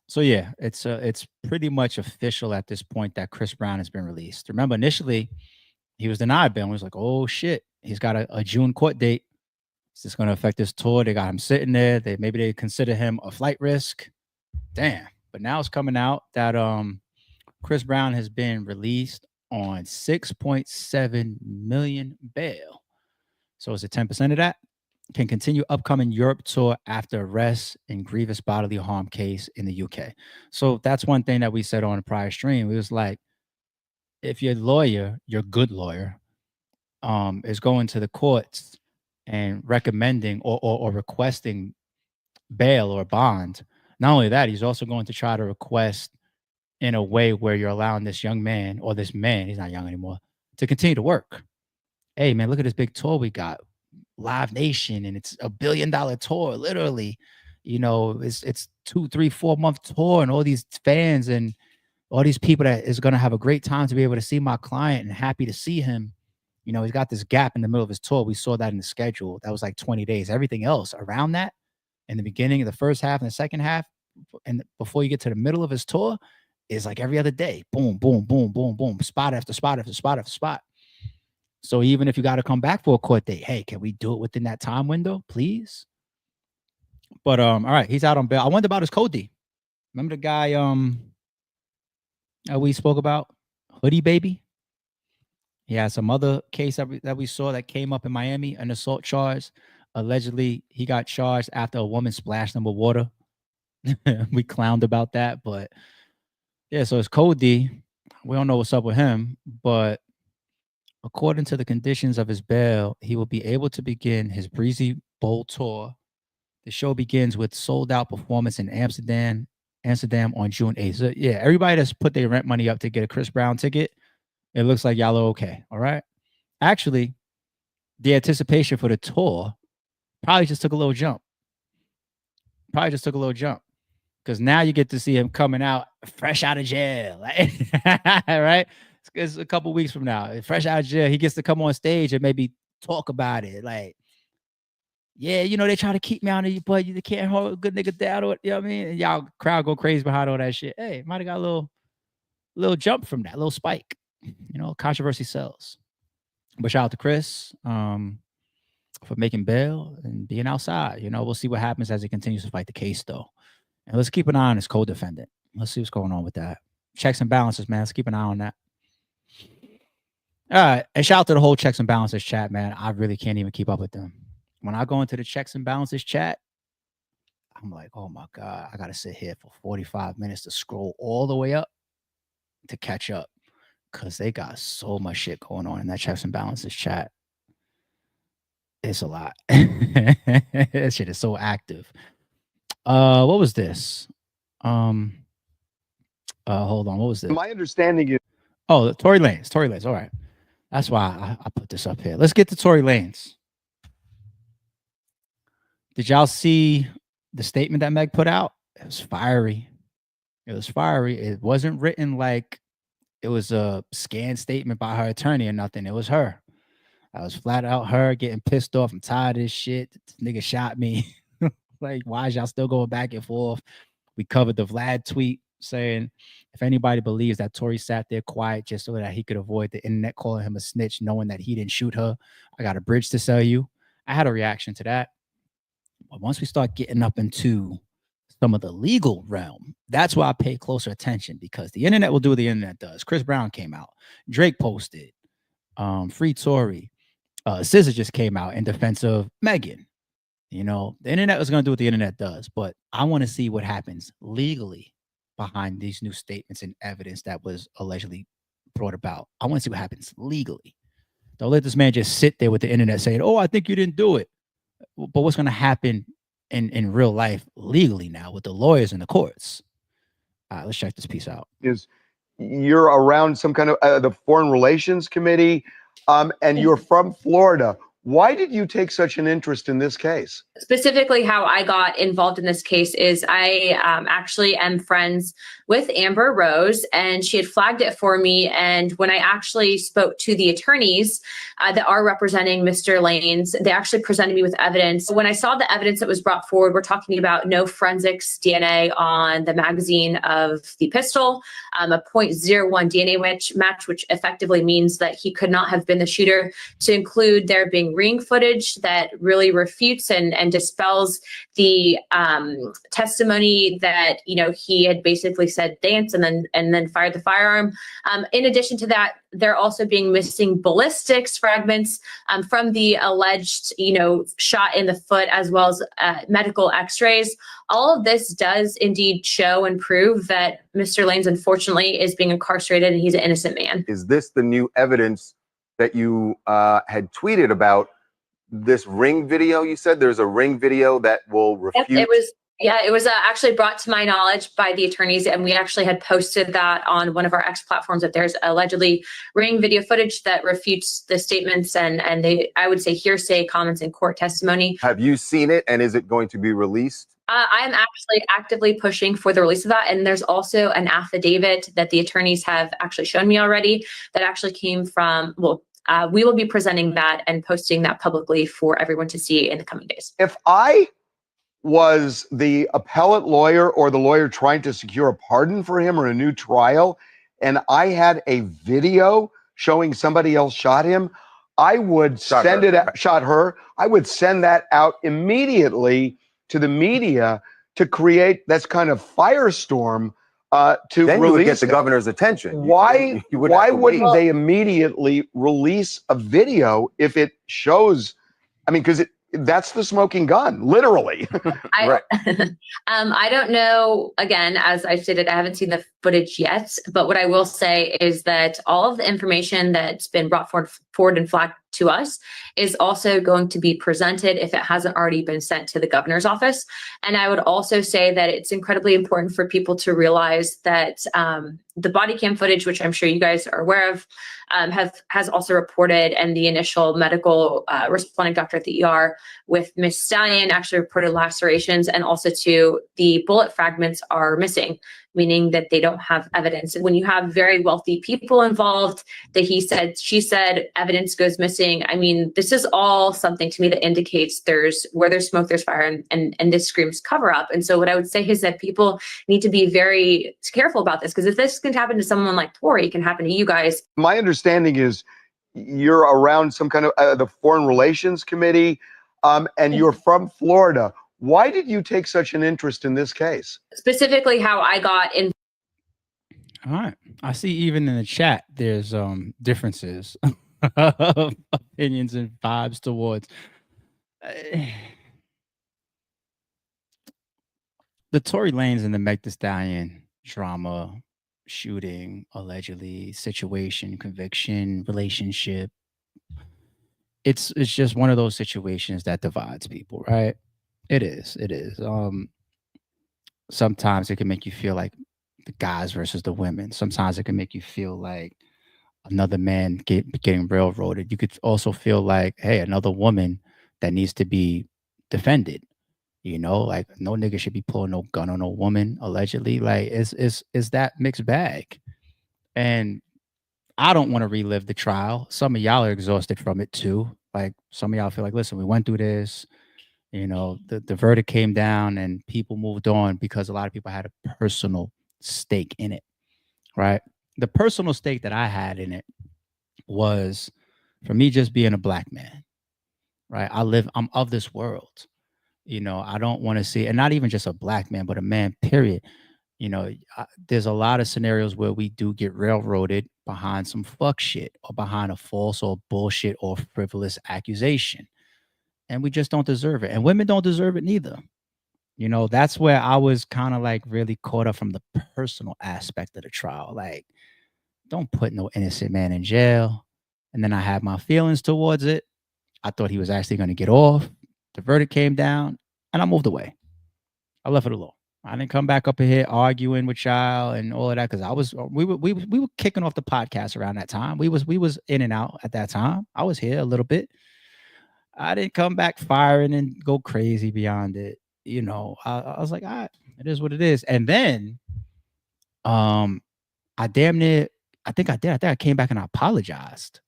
So yeah, it's pretty much official at this point that Chris Brown has been released. Remember, initially he was denied bail. He was like, oh shit, he's got a June court date. Is this going to affect his tour? They got him sitting there. Maybe they consider him a flight risk. Damn. But now it's coming out that Chris Brown has been released on 6.7 million bail. So is it 10% of that? Can continue upcoming Europe tour after arrest in grievous bodily harm case in the UK. So that's one thing that we said on a prior stream. It was like, if your lawyer, your good lawyer, is going to the courts and recommending or requesting bail or bond, not only that, he's also going to try to request in a way where you're allowing this young man, or this man, he's not young anymore, to continue to work. Hey man, look at this big tour we got, Live Nation, and it's $1 billion tour, literally. You know, it's 2, 3, 4 month tour, and all these fans and all these people that is going to have a great time to be able to see my client and happy to see him. You know, he's got this gap in the middle of his tour. We saw that in the schedule. That was like 20 days. Everything else around that, in the beginning of the first half and the second half, and before you get to the middle of his tour, is like every other day. Boom, boom, boom, boom, boom. Spot after spot after spot after spot. So even if you got to come back for a court date, hey, can we do it within that time window, please? But all right, he's out on bail. I wonder about his Cody. Remember the guy we spoke about, Hoodie Baby? He had some other case that we saw that came up in Miami, an assault charge. Allegedly, he got charged after a woman splashed him with water. We clowned about that, but yeah, so it's Cody. We don't know what's up with him, but according to the conditions of his bail, he will be able to begin his Breezy Bowl tour. The show begins with sold-out performance in Amsterdam on June 8th. So yeah, everybody that's put their rent money up to get a Chris Brown ticket, it looks like y'all are okay. All right. Actually, the anticipation for the tour probably just took a little jump. Because now you get to see him coming out fresh out of jail. Right? It's a couple weeks from now. Fresh out of jail, he gets to come on stage and maybe talk about it. Like, yeah, you know, they try to keep me out of you, but you can't hold a good nigga down, or you know what I mean? And y'all crowd go crazy behind all that shit. Hey, might have got a little jump from that, little spike. You know, controversy sells. But shout out to Chris for making bail and being outside. You know, we'll see what happens as he continues to fight the case, though. And let's keep an eye on his co-defendant. Let's see what's going on with that. Checks and balances, man. Let's keep an eye on that. All right. And shout out to the whole checks and balances chat, man. I really can't even keep up with them. When I go into the checks and balances chat, I'm like, oh my God, I got to sit here for 45 minutes to scroll all the way up to catch up, because they got so much shit going on in that checks and balances chat. It's a lot. That shit is so active. What was this? Hold on. What was this? My understanding is, Tory Lanez. All right. That's why I put this up here. Let's get to Tory Lanez. Did y'all see the statement that Meg put out? It was fiery. It wasn't written like it was a scanned statement by her attorney or nothing. It was her. I was flat out her getting pissed off. I'm tired of this shit. This nigga shot me. Like, why is y'all still going back and forth? We covered the Vlad tweet saying, if anybody believes that Tory sat there quiet just so that he could avoid the internet calling him a snitch, knowing that he didn't shoot her, I got a bridge to sell you. I had a reaction to that. But once we start getting up into some of the legal realm, that's why I pay closer attention, because the internet will do what the internet does. Chris Brown came out. Drake posted. Free Tory. SZA just came out in defense of Megan. You know, the internet is going to do what the internet does, but I want to see what happens legally behind these new statements and evidence that was allegedly brought about. I want to see what happens legally. Don't let this man just sit there with the internet saying, oh, I think you didn't do it. But what's going to happen in real life legally now with the lawyers and the courts? All right, let's check this piece out. Is you're around some kind of the Foreign Relations Committee, and you're from Florida. Why did you take such an interest in this case? Specifically, how I got involved in this case is I actually am friends with Amber Rose, and she had flagged it for me. And when I actually spoke to the attorneys that are representing Mr. Lanez, they actually presented me with evidence. When I saw the evidence that was brought forward, we're talking about no forensics DNA on the magazine of the pistol, a 0.01 DNA match, which effectively means that he could not have been the shooter, to include there being ring footage that really refutes and dispels the testimony that, you know, he had basically said dance and then fired the firearm. In addition to that, they're also being missing ballistics fragments from the alleged, you know, shot in the foot, as well as medical x-rays. All of this does indeed show and prove that Mr. Lanez, unfortunately, is being incarcerated and he's an innocent man. Is this the new evidence that you had tweeted about? This ring video, you said there's a ring video that will refute. Yep, it was actually brought to my knowledge by the attorneys, and we actually had posted that on one of our X platforms, that there's allegedly ring video footage that refutes the statements and I would say hearsay comments in court testimony. Have you seen it, and is it going to be released? I am actually actively pushing for the release of that. And there's also an affidavit that the attorneys have actually shown me already that actually came from, we will be presenting that and posting that publicly for everyone to see in the coming days. If I was the appellate lawyer or the lawyer trying to secure a pardon for him or a new trial, and I had a video showing somebody else shot him, I would shot her. I would send that out immediately to the media to create this kind of firestorm. To then release you would get the governor's attention. Why wouldn't they immediately release a video if it shows? I mean, because that's the smoking gun, literally. Right. I don't know. Again, as I stated, I haven't seen the footage yet. But what I will say is that all of the information that's been brought forward and flagged to us is also going to be presented if it hasn't already been sent to the governor's office. And I would also say that it's incredibly important for people to realize that the body cam footage, which I'm sure you guys are aware of, has also reported, and the initial medical responding doctor at the ER with Miss Stallion actually reported lacerations, and also the bullet fragments are missing, meaning that they don't have evidence. When you have very wealthy people involved, that he said, she said, evidence goes missing. I mean, this is all something to me that indicates where there's smoke, there's fire, and this screams cover up. And so what I would say is that people need to be very careful about this, because if this can happen to someone like Tory, it can happen to you guys. My understanding is you're around some kind of the Foreign Relations Committee, and you're from Florida. Why did you take such an interest in this case? Specifically, how I got in. All right. I see even in the chat, there's differences of opinions and vibes towards the Tory Lanez and the Meek Thee Stallion drama, shooting, allegedly, situation, conviction, relationship. It's just one of those situations that divides people, right? It is. Sometimes it can make you feel like the guys versus the women. Sometimes it can make you feel like another man getting railroaded. You could also feel like, hey, another woman that needs to be defended. You know, like no nigga should be pulling no gun on no woman, allegedly. Like it's that mixed bag. And I don't want to relive the trial. Some of y'all are exhausted from it too. Like some of y'all feel like, listen, we went through this. You know, the verdict came down and people moved on because a lot of people had a personal stake in it, right? The personal stake that I had in it was for me just being a black man, right? I'm of this world. You know, I don't want to see, and not even just a black man, but a man, period. You know, there's a lot of scenarios where we do get railroaded behind some fuck shit or behind a false or bullshit or frivolous accusation. And we just don't deserve it. And women don't deserve it neither. You know, that's where I was kind of like really caught up from the personal aspect of the trial. Like, don't put no innocent man in jail. And then I had my feelings towards it. I thought he was actually going to get off. The verdict came down and I moved away. I left it alone. I didn't come back up here arguing with y'all and all of that, because we were kicking off the podcast around that time. We was in and out at that time. I was here a little bit. I didn't come back firing and go crazy beyond it. You know, I was like, all right, it is what it is. And then I damn near, I think I did. I think I came back and I apologized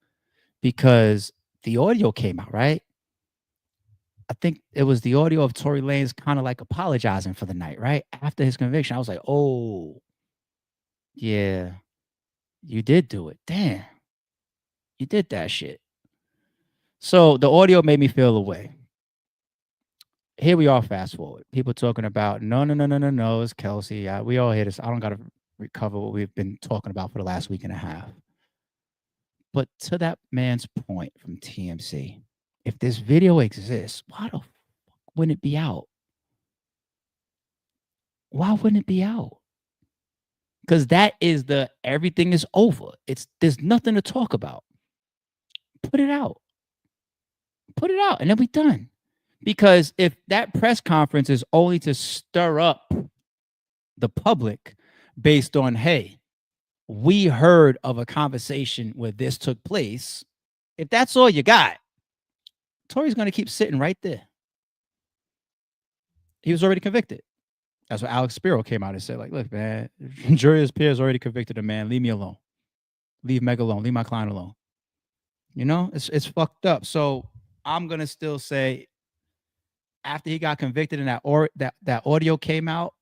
because the audio came out, right? I think it was the audio of Tory Lanez kind of like apologizing for the night, right? After his conviction. I was like, oh, yeah, you did do it. Damn, you did that shit. So the audio made me feel away. Here we are, fast forward. People talking about, no, it's Kelsey. We all hear this. I don't got to recover what we've been talking about for the last week and a half. But to that man's point from TMC, if this video exists, why the fuck wouldn't it be out? Why wouldn't it be out? Because that is everything is over. There's nothing to talk about. Put it out. Put it out and then we done. Because if that press conference is only to stir up the public based on, hey, we heard of a conversation where this took place, if that's all you got, Tory's going to keep sitting right there. He was already convicted. That's what Alex Spiro came out and said, like, look, man, Julius Pierce already convicted a man. Leave me alone. Leave Meg alone. Leave my client alone. You know, it's fucked up. So I'm going to still say, after he got convicted and that audio came out,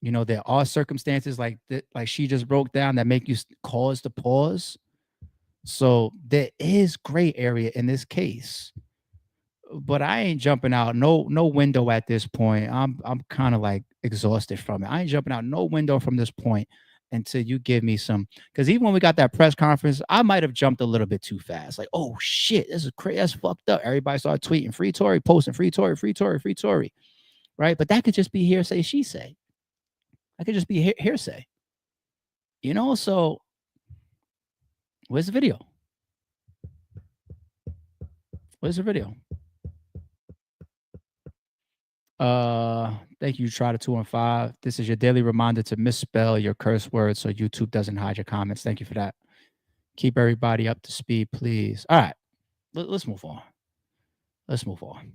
you know, there are circumstances like she just broke down that make you cause to pause. So there is gray area in this case, but I ain't jumping out no window at this point. I'm kind of like exhausted from it. I ain't jumping out no window from this point until you give me some. Because even when we got that press conference, I might have jumped a little bit too fast. Like, oh shit, this is crazy. That's fucked up. Everybody started tweeting free Tory, posting free Tory, free Tory, free Tory, right? But that could just be hearsay. She say. That could just be hearsay. You know. So where's the video? Where's the video? Thank you, Try to 215. This is your daily reminder to misspell your curse words so YouTube doesn't hide your comments. Thank you for that. Keep everybody up to speed, please. All right, let's move on. Let's move on.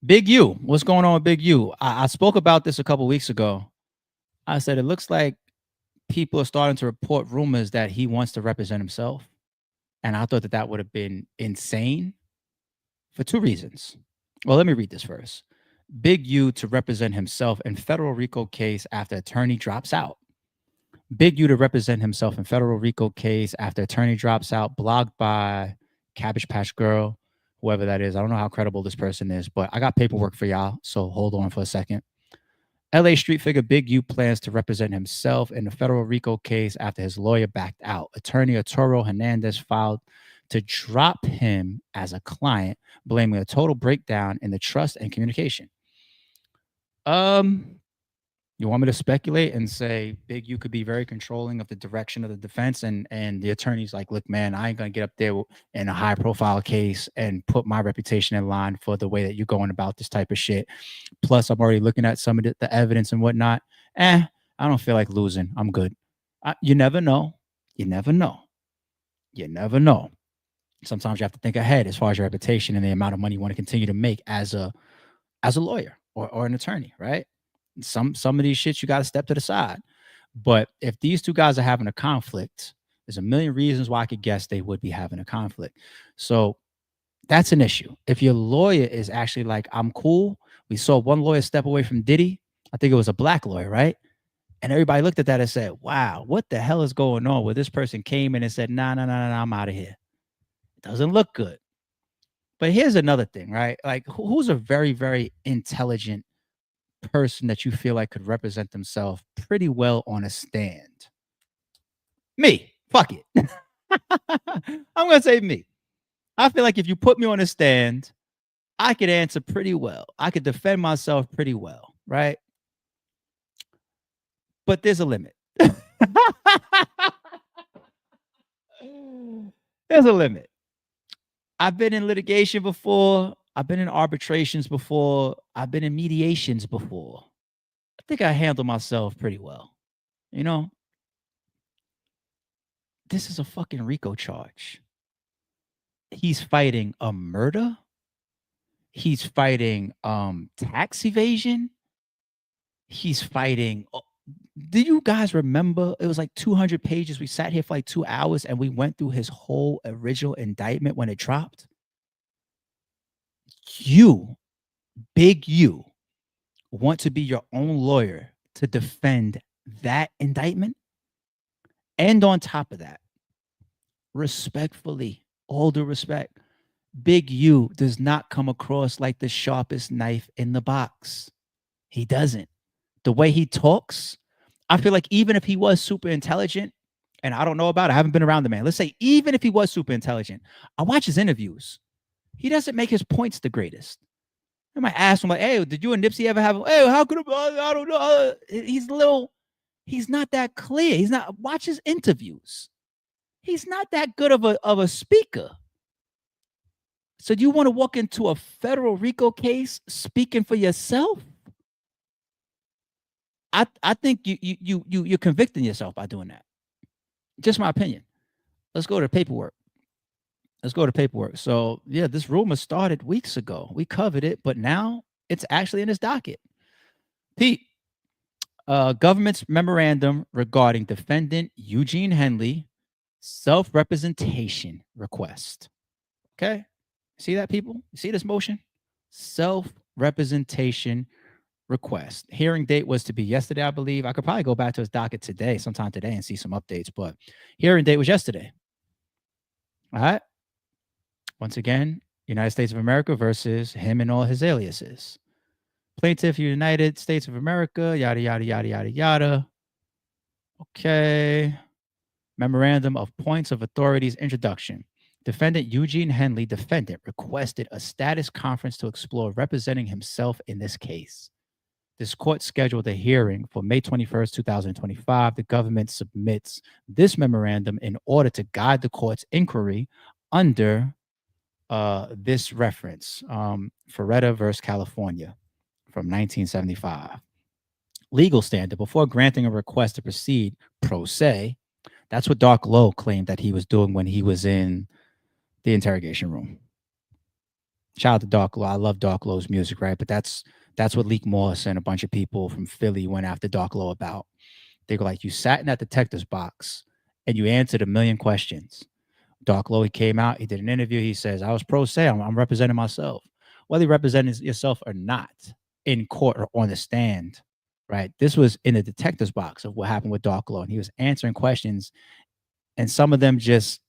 Big U, what's going on with Big U? I spoke about this a couple weeks ago. I said it looks like people are starting to report rumors that he wants to represent himself, and I thought that would have been insane for two reasons. Well, let me read this first. Big U to represent himself in federal RICO case after attorney drops out. Big U to represent himself in federal RICO case after attorney drops out. Blogged by Cabbage Patch Girl, whoever that is. I don't know how credible this person is, but I got paperwork for y'all, so hold on for a second. LA street figure Big U plans to represent himself in the federal RICO case after his lawyer backed out. Attorney Arturo Hernandez filed to drop him as a client, blaming a total breakdown in the trust and communication. You want me to speculate and say Big U could be very controlling of the direction of the defense, and the attorney's like, look, man, I ain't gonna get up there in a high profile case and put my reputation in line for the way that you're going about this type of shit. Plus, I'm already looking at some of the evidence and whatnot. I don't feel like losing. I'm good. You never know. You never know. You never know. Sometimes you have to think ahead as far as your reputation and the amount of money you want to continue to make as a lawyer or an attorney, right? Some of these shits you got to step to the side. But if these two guys are having a conflict, there's a million reasons why I could guess they would be having a conflict. So that's an issue. If your lawyer is actually like, I'm cool. We saw one lawyer step away from Diddy. I think it was a black lawyer, right? And everybody looked at that and said, wow, what the hell is going on? Where this person came in and said, nah, I'm out of here. It doesn't look good. But here's another thing, right? Like, who's a very, very intelligent person that you feel like could represent themselves pretty well on a stand? Me. Fuck it. I'm going to say me. I feel like if you put me on a stand, I could answer pretty well. I could defend myself pretty well, right? But there's a limit. There's a limit. I've been in litigation before. I've been in arbitrations before. I've been in mediations before. I think I handle myself pretty well. You know, this is a fucking RICO charge. He's fighting a murder. He's fighting tax evasion. He's fighting. Do you guys remember? It was like 200 pages. We sat here for like 2 hours and we went through his whole original indictment when it dropped. You, big you, want to be your own lawyer to defend that indictment? And on top of that, respectfully, all due respect, Big U does not come across like the sharpest knife in the box. He doesn't. The way he talks, I feel like even if he was super intelligent, and I don't know about it, I haven't been around the man. Let's say even if he was super intelligent, I watch his interviews. He doesn't make his points the greatest. I might ask him like, "Hey, did you and Nipsey ever have? Hey, how could I don't know." He's not that clear. He's not. Watch his interviews. He's not that good of a speaker. So do you want to walk into a federal RICO case speaking for yourself? I think you're convicting yourself by doing that. Just my opinion. Let's go to paperwork. So yeah, this rumor started weeks ago. We covered it, but now it's actually in his docket. Pete, government's memorandum regarding defendant Eugene Henley self-representation request. Okay. See that, people? You see this motion? Self-representation request. Hearing date was to be yesterday, I believe. I could probably go back to his docket sometime today and see some updates, but hearing date was yesterday. All right. Once again, United States of America versus him and all his aliases. Plaintiff, United States of America, yada, yada, yada, yada, yada. Okay. Memorandum of Points of Authorities introduction. Defendant Eugene Henley, defendant, requested a status conference to explore representing himself in this case. This court scheduled a hearing for May 21st, 2025. The government submits this memorandum in order to guide the court's inquiry under this reference, Ferretta versus California from 1975. Legal standard: before granting a request to proceed pro se, that's what Dark Low claimed that he was doing when he was in the interrogation room. Shout out to Dark Low. I love Dark Low's music, right? But that's what Leek Morris and a bunch of people from Philly went after Dark Low about. They were like, you sat in that detective's box and you answered a million questions. Dark Low, he came out, he did an interview. He says, I was pro se, I'm representing myself. Whether you represent yourself or not in court or on the stand, right? This was in the detective's box of what happened with Dark Low. And he was answering questions and some of them just,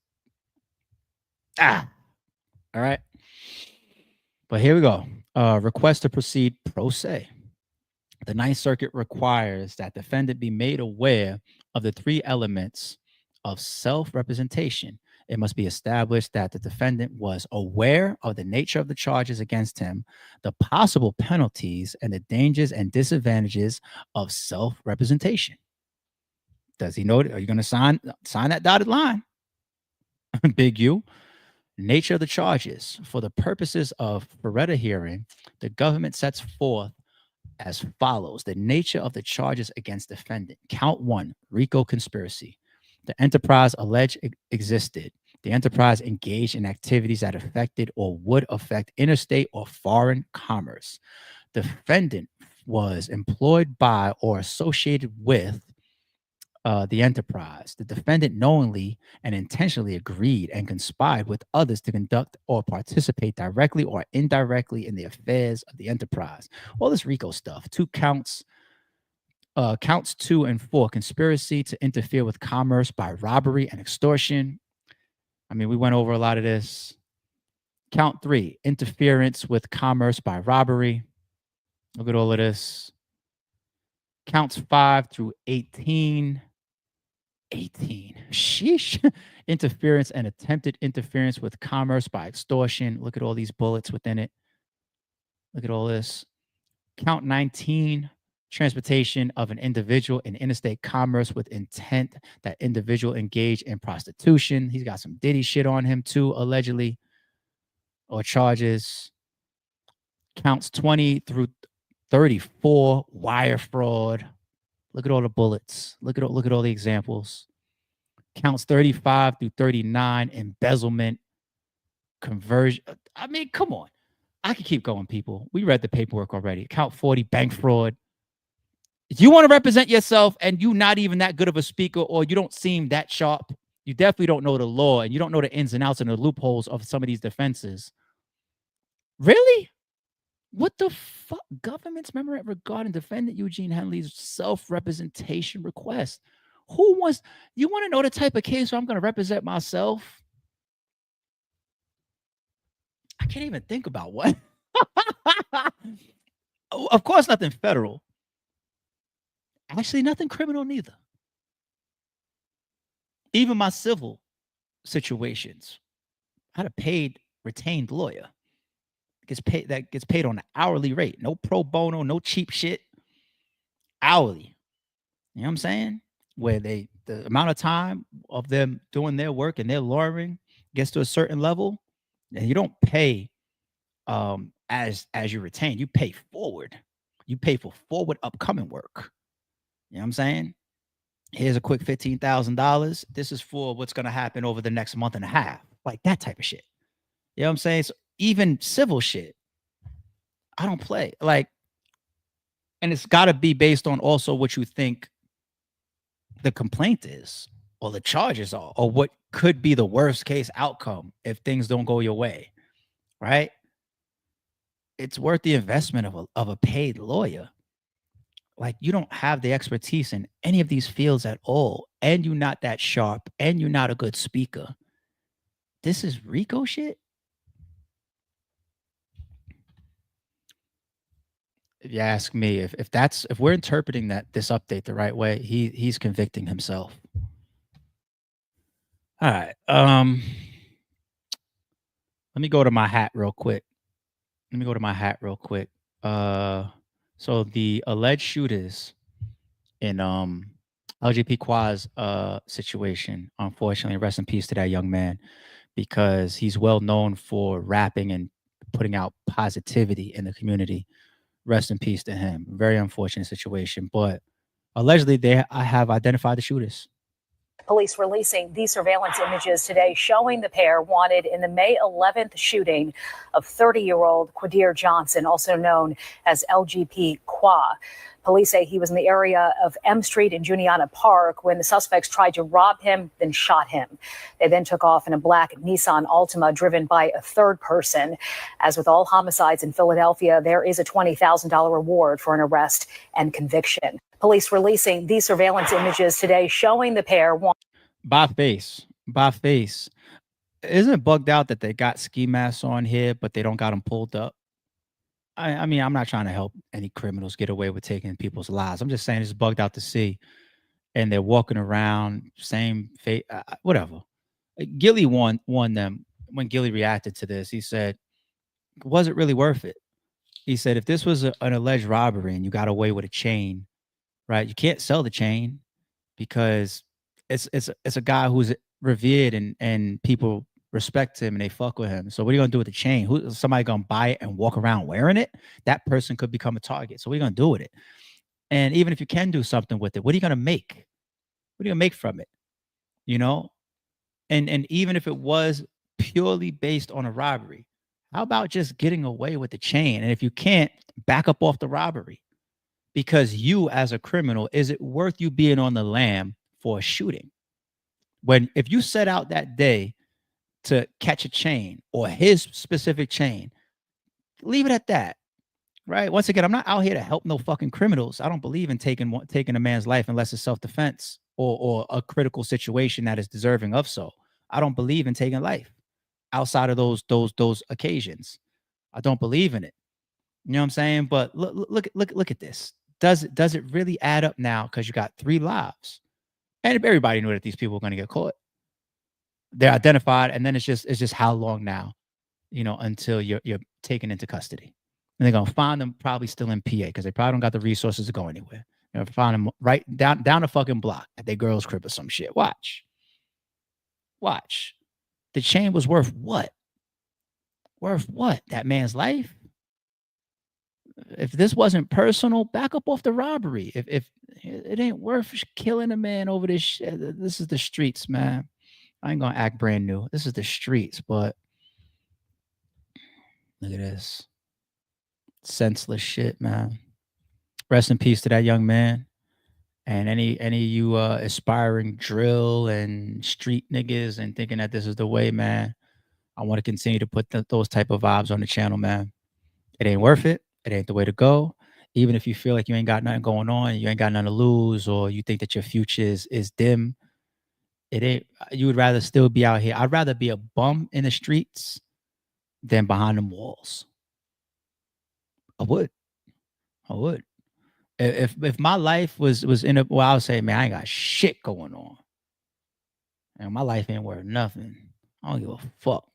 all right. But here we go. Request to proceed pro se. The Ninth Circuit requires that defendant be made aware of the three elements of self-representation. It must be established that the defendant was aware of the nature of the charges against him, the possible penalties, and the dangers and disadvantages of self-representation. Does he know it? Are you going to sign that dotted line? Big U. Nature of the charges. For the purposes of Ferretta hearing, the government sets forth as follows: the nature of the charges against defendant. Count 1, RICO conspiracy. The enterprise alleged existed. The enterprise engaged in activities that affected or would affect interstate or foreign commerce. Defendant was employed by or associated with the enterprise. The defendant knowingly and intentionally agreed and conspired with others to conduct or participate directly or indirectly in the affairs of the enterprise. All this RICO stuff. Counts 2 and 4, conspiracy to interfere with commerce by robbery and extortion. I mean, we went over a lot of this. Count 3, interference with commerce by robbery. Look at all of this. Counts 5 through 18. Sheesh. Interference and attempted interference with commerce by extortion. Look at all these bullets within it. Look at all this. Count 19, transportation of an individual in interstate commerce with intent that individual engaged in prostitution. He's got some Diddy shit on him too, allegedly, or charges. Counts 20 through 34, wire fraud. Look at all the bullets. Look at all the examples. Counts 35 through 39, embezzlement. conversion. I mean, come on. I can keep going, people. We read the paperwork already. Count 40, bank fraud. If you want to represent yourself and you're not even that good of a speaker, or you don't seem that sharp, you definitely don't know the law and you don't know the ins and outs and the loopholes of some of these defenses. Really? What the fuck? Government's memorandum regarding defendant Eugene Henley's self-representation request. Who wants, you want to know the type of case where I'm going to represent myself? I can't even think about what. Of course, nothing federal. Actually, nothing criminal neither. Even my civil situations, I had a paid retained lawyer. That gets paid on an hourly rate. No pro bono, no cheap shit. Hourly. You know what I'm saying? Where the amount of time of them doing their work and their lawyering gets to a certain level, and you don't pay as you retain. You pay forward. You pay for forward upcoming work. You know what I'm saying? Here's a quick $15,000. This is for what's going to happen over the next month and a half. Like that type of shit. You know what I'm saying? So even civil shit, I don't play. Like, and it's got to be based on also what you think the complaint is, or the charges are, or what could be the worst case outcome if things don't go your way, right? It's worth the investment of a paid lawyer. Like, you don't have the expertise in any of these fields at all, and you're not that sharp, and you're not a good speaker. This is RICO shit. If you ask me, if we're interpreting this update the right way, he's convicting himself. All right. Let me go to my hat real quick. So the alleged shooters in LGBTQI's situation, unfortunately, rest in peace to that young man, because he's well known for rapping and putting out positivity in the community. Rest in peace to him. Very unfortunate situation, but allegedly I have identified the shooters. Police releasing these surveillance images today showing the pair wanted in the May 11th shooting of 30-year-old Quadir Johnson, also known as LGP Qua. Police say he was in the area of M Street in Juniata Park when the suspects tried to rob him, then shot him. They then took off in a black Nissan Altima driven by a third person. As with all homicides in Philadelphia, there is a $20,000 reward for an arrest and conviction. Police releasing these surveillance images today showing the pair by face. Isn't it bugged out that they got ski masks on here, but they don't got them pulled up? I mean, I'm not trying to help any criminals get away with taking people's lives. I'm just saying it's bugged out to see. And they're walking around, same face, whatever. Gilly won them. When Gilly reacted to this, he said, was it really worth it? He said, if this was an alleged robbery and you got away with a chain, right? You can't sell the chain because it's a guy who's revered and people respect him and they fuck with him. So what are you gonna do with the chain? Who, somebody gonna buy it and walk around wearing it? That person could become a target. So what are you gonna do with it? And even if you can do something with it, what are you gonna make? What are you gonna make from it? You know? And even if it was purely based on a robbery, how about just getting away with the chain? And if you can't, back up off the robbery. Because you as a criminal, is it worth you being on the lam for a shooting? When if you set out that day to catch a chain or his specific chain, leave it at that, right? Once again, I'm not out here to help no fucking criminals. I don't believe in taking a man's life unless it's self-defense or a critical situation that is deserving of so. I don't believe in taking life outside of those occasions. I don't believe in it. You know what I'm saying? But look at this. Does it really add up now? Because you got 3 lives, and everybody knew that these people were going to get caught. They're identified, and then it's just how long now, you know, until you're taken into custody, and they're gonna find them probably still in PA because they probably don't got the resources to go anywhere. You know, find them right down a fucking block at their girl's crib or some shit. Watch. The chain was worth what? Worth what? That man's life. If this wasn't personal, back up off the robbery. If it ain't worth killing a man over this shit, this is the streets, man. I ain't gonna act brand new. This is the streets, but Look at this. Senseless shit, man. Rest in peace to that young man. And any of you aspiring drill and street niggas and thinking that this is the way, man, I want to continue to put those type of vibes on the channel, man. It ain't worth it. It ain't the way to go. Even if you feel like you ain't got nothing going on, you ain't got nothing to lose, or you think that your future is dim, it ain't. You would rather still be out here. I'd rather be a bum in the streets than behind them walls. I would. If my life was in a, well, I would say, man, I ain't got shit going on, and my life ain't worth nothing. I don't give a fuck,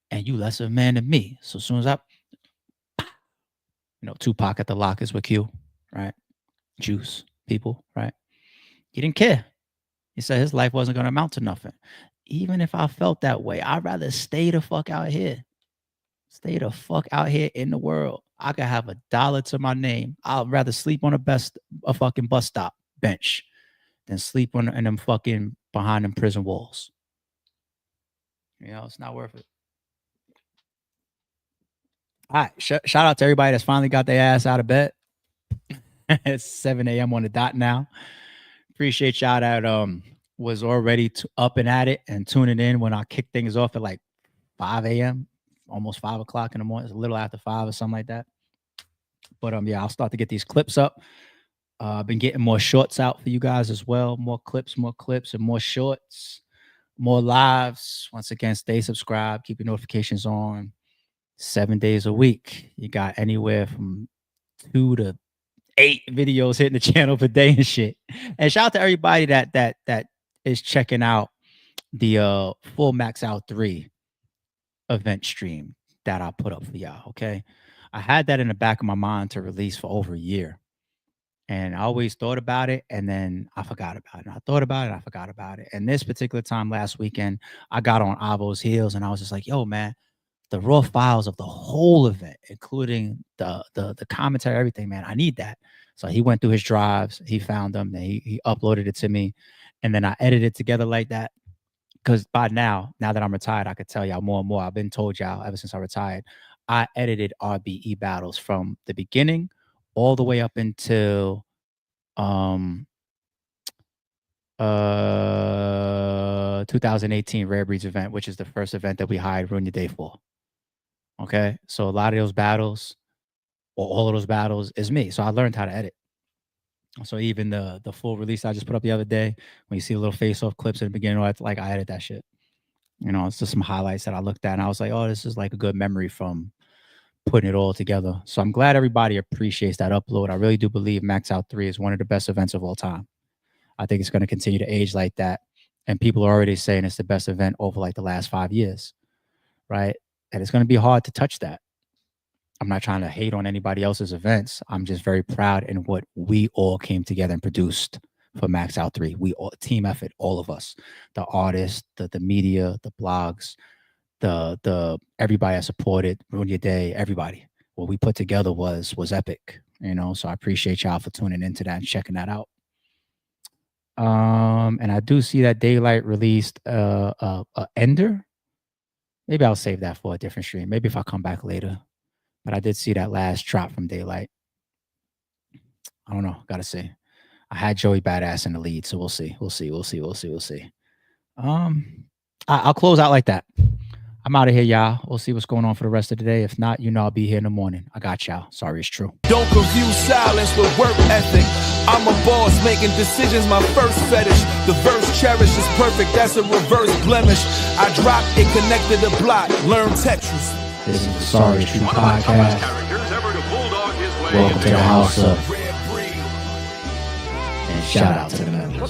and you less of a man than me. So as soon as I, Tupac at the Lockers with Q, right? Juice people, right? He didn't care. He said his life wasn't gonna amount to nothing. Even if I felt that way, I'd rather stay the fuck out here. Stay the fuck out here in the world. I could have $1 to my name. I'd rather sleep on a fucking bus stop bench than sleep in them fucking behind them prison walls. It's not worth it. All right. Shout out to everybody that's finally got their ass out of bed. It's 7 a.m. on the dot now. Appreciate y'all that was already up and at it and tuning in when I kicked things off at like 5 a.m. almost 5 o'clock in the morning. It's a little after 5 or something like that. But yeah, I'll start to get these clips up. I've been getting more shorts out for you guys as well. More clips, and more shorts, more lives. Once again, stay subscribed, keep your notifications on. 7 days a week. You got anywhere from 2 to 8 videos hitting the channel per day and shit. And shout out to everybody that is checking out the full Max Out 3 event stream that I put up for y'all. Okay, I had that in the back of my mind to release for over a year, and I always thought about it, and then I forgot about it. I thought about it, I forgot about it. And this particular time last weekend, I got on Avo's heels, and I was just like, "Yo, man, the raw files of the whole event, including the commentary, everything, man, I need that." So he went through his drives, he found them, and he uploaded it to me, and then I edited it together like that. Because by now that I'm retired, I could tell y'all more and more. I've been told y'all ever since I retired. I edited RBE battles from the beginning all the way up until 2018 Rare Breeds event, which is the first event that we hired Ruin Your Day for. Okay, so a lot of those battles, or all of those battles, is me. So I learned how to edit. So even the full release I just put up the other day, when you see a little face-off clips in the beginning, like I edit that shit. It's just some highlights that I looked at, and I was like, oh, this is like a good memory from putting it all together. So I'm glad everybody appreciates that upload. I really do believe Max Out 3 is one of the best events of all time. I think it's going to continue to age like that. And people are already saying it's the best event over like the last 5 years, right? And it's going to be hard to touch that. I'm not trying to hate on anybody else's events. I'm just very proud in what we all came together and produced for Max Out 3. We all, team effort, all of us, the artists, the media, the blogs, the everybody that supported Ruin Your Day, everybody. What we put together was epic, so I appreciate y'all for tuning into that and checking that out. And I do see that Daylight released a Ender. Maybe I'll save that for a different stream. Maybe if I come back later. But I did see that last drop from Daylight. I don't know. Gotta see. I had Joey Badass in the lead, so we'll see. We'll see. I'll close out like that. I'm out of here, y'all. We'll see what's going on for the rest of the day. If not, I'll be here in the morning. I got y'all. Sorry, it's true. Don't confuse silence with work ethic. I'm a boss, making decisions my first fetish. The verse cherished is perfect, that's a reverse blemish. I dropped it, connected the block, learn Tetris. This is the Sorry It's True podcast. Welcome to the house of. And shout out to the members.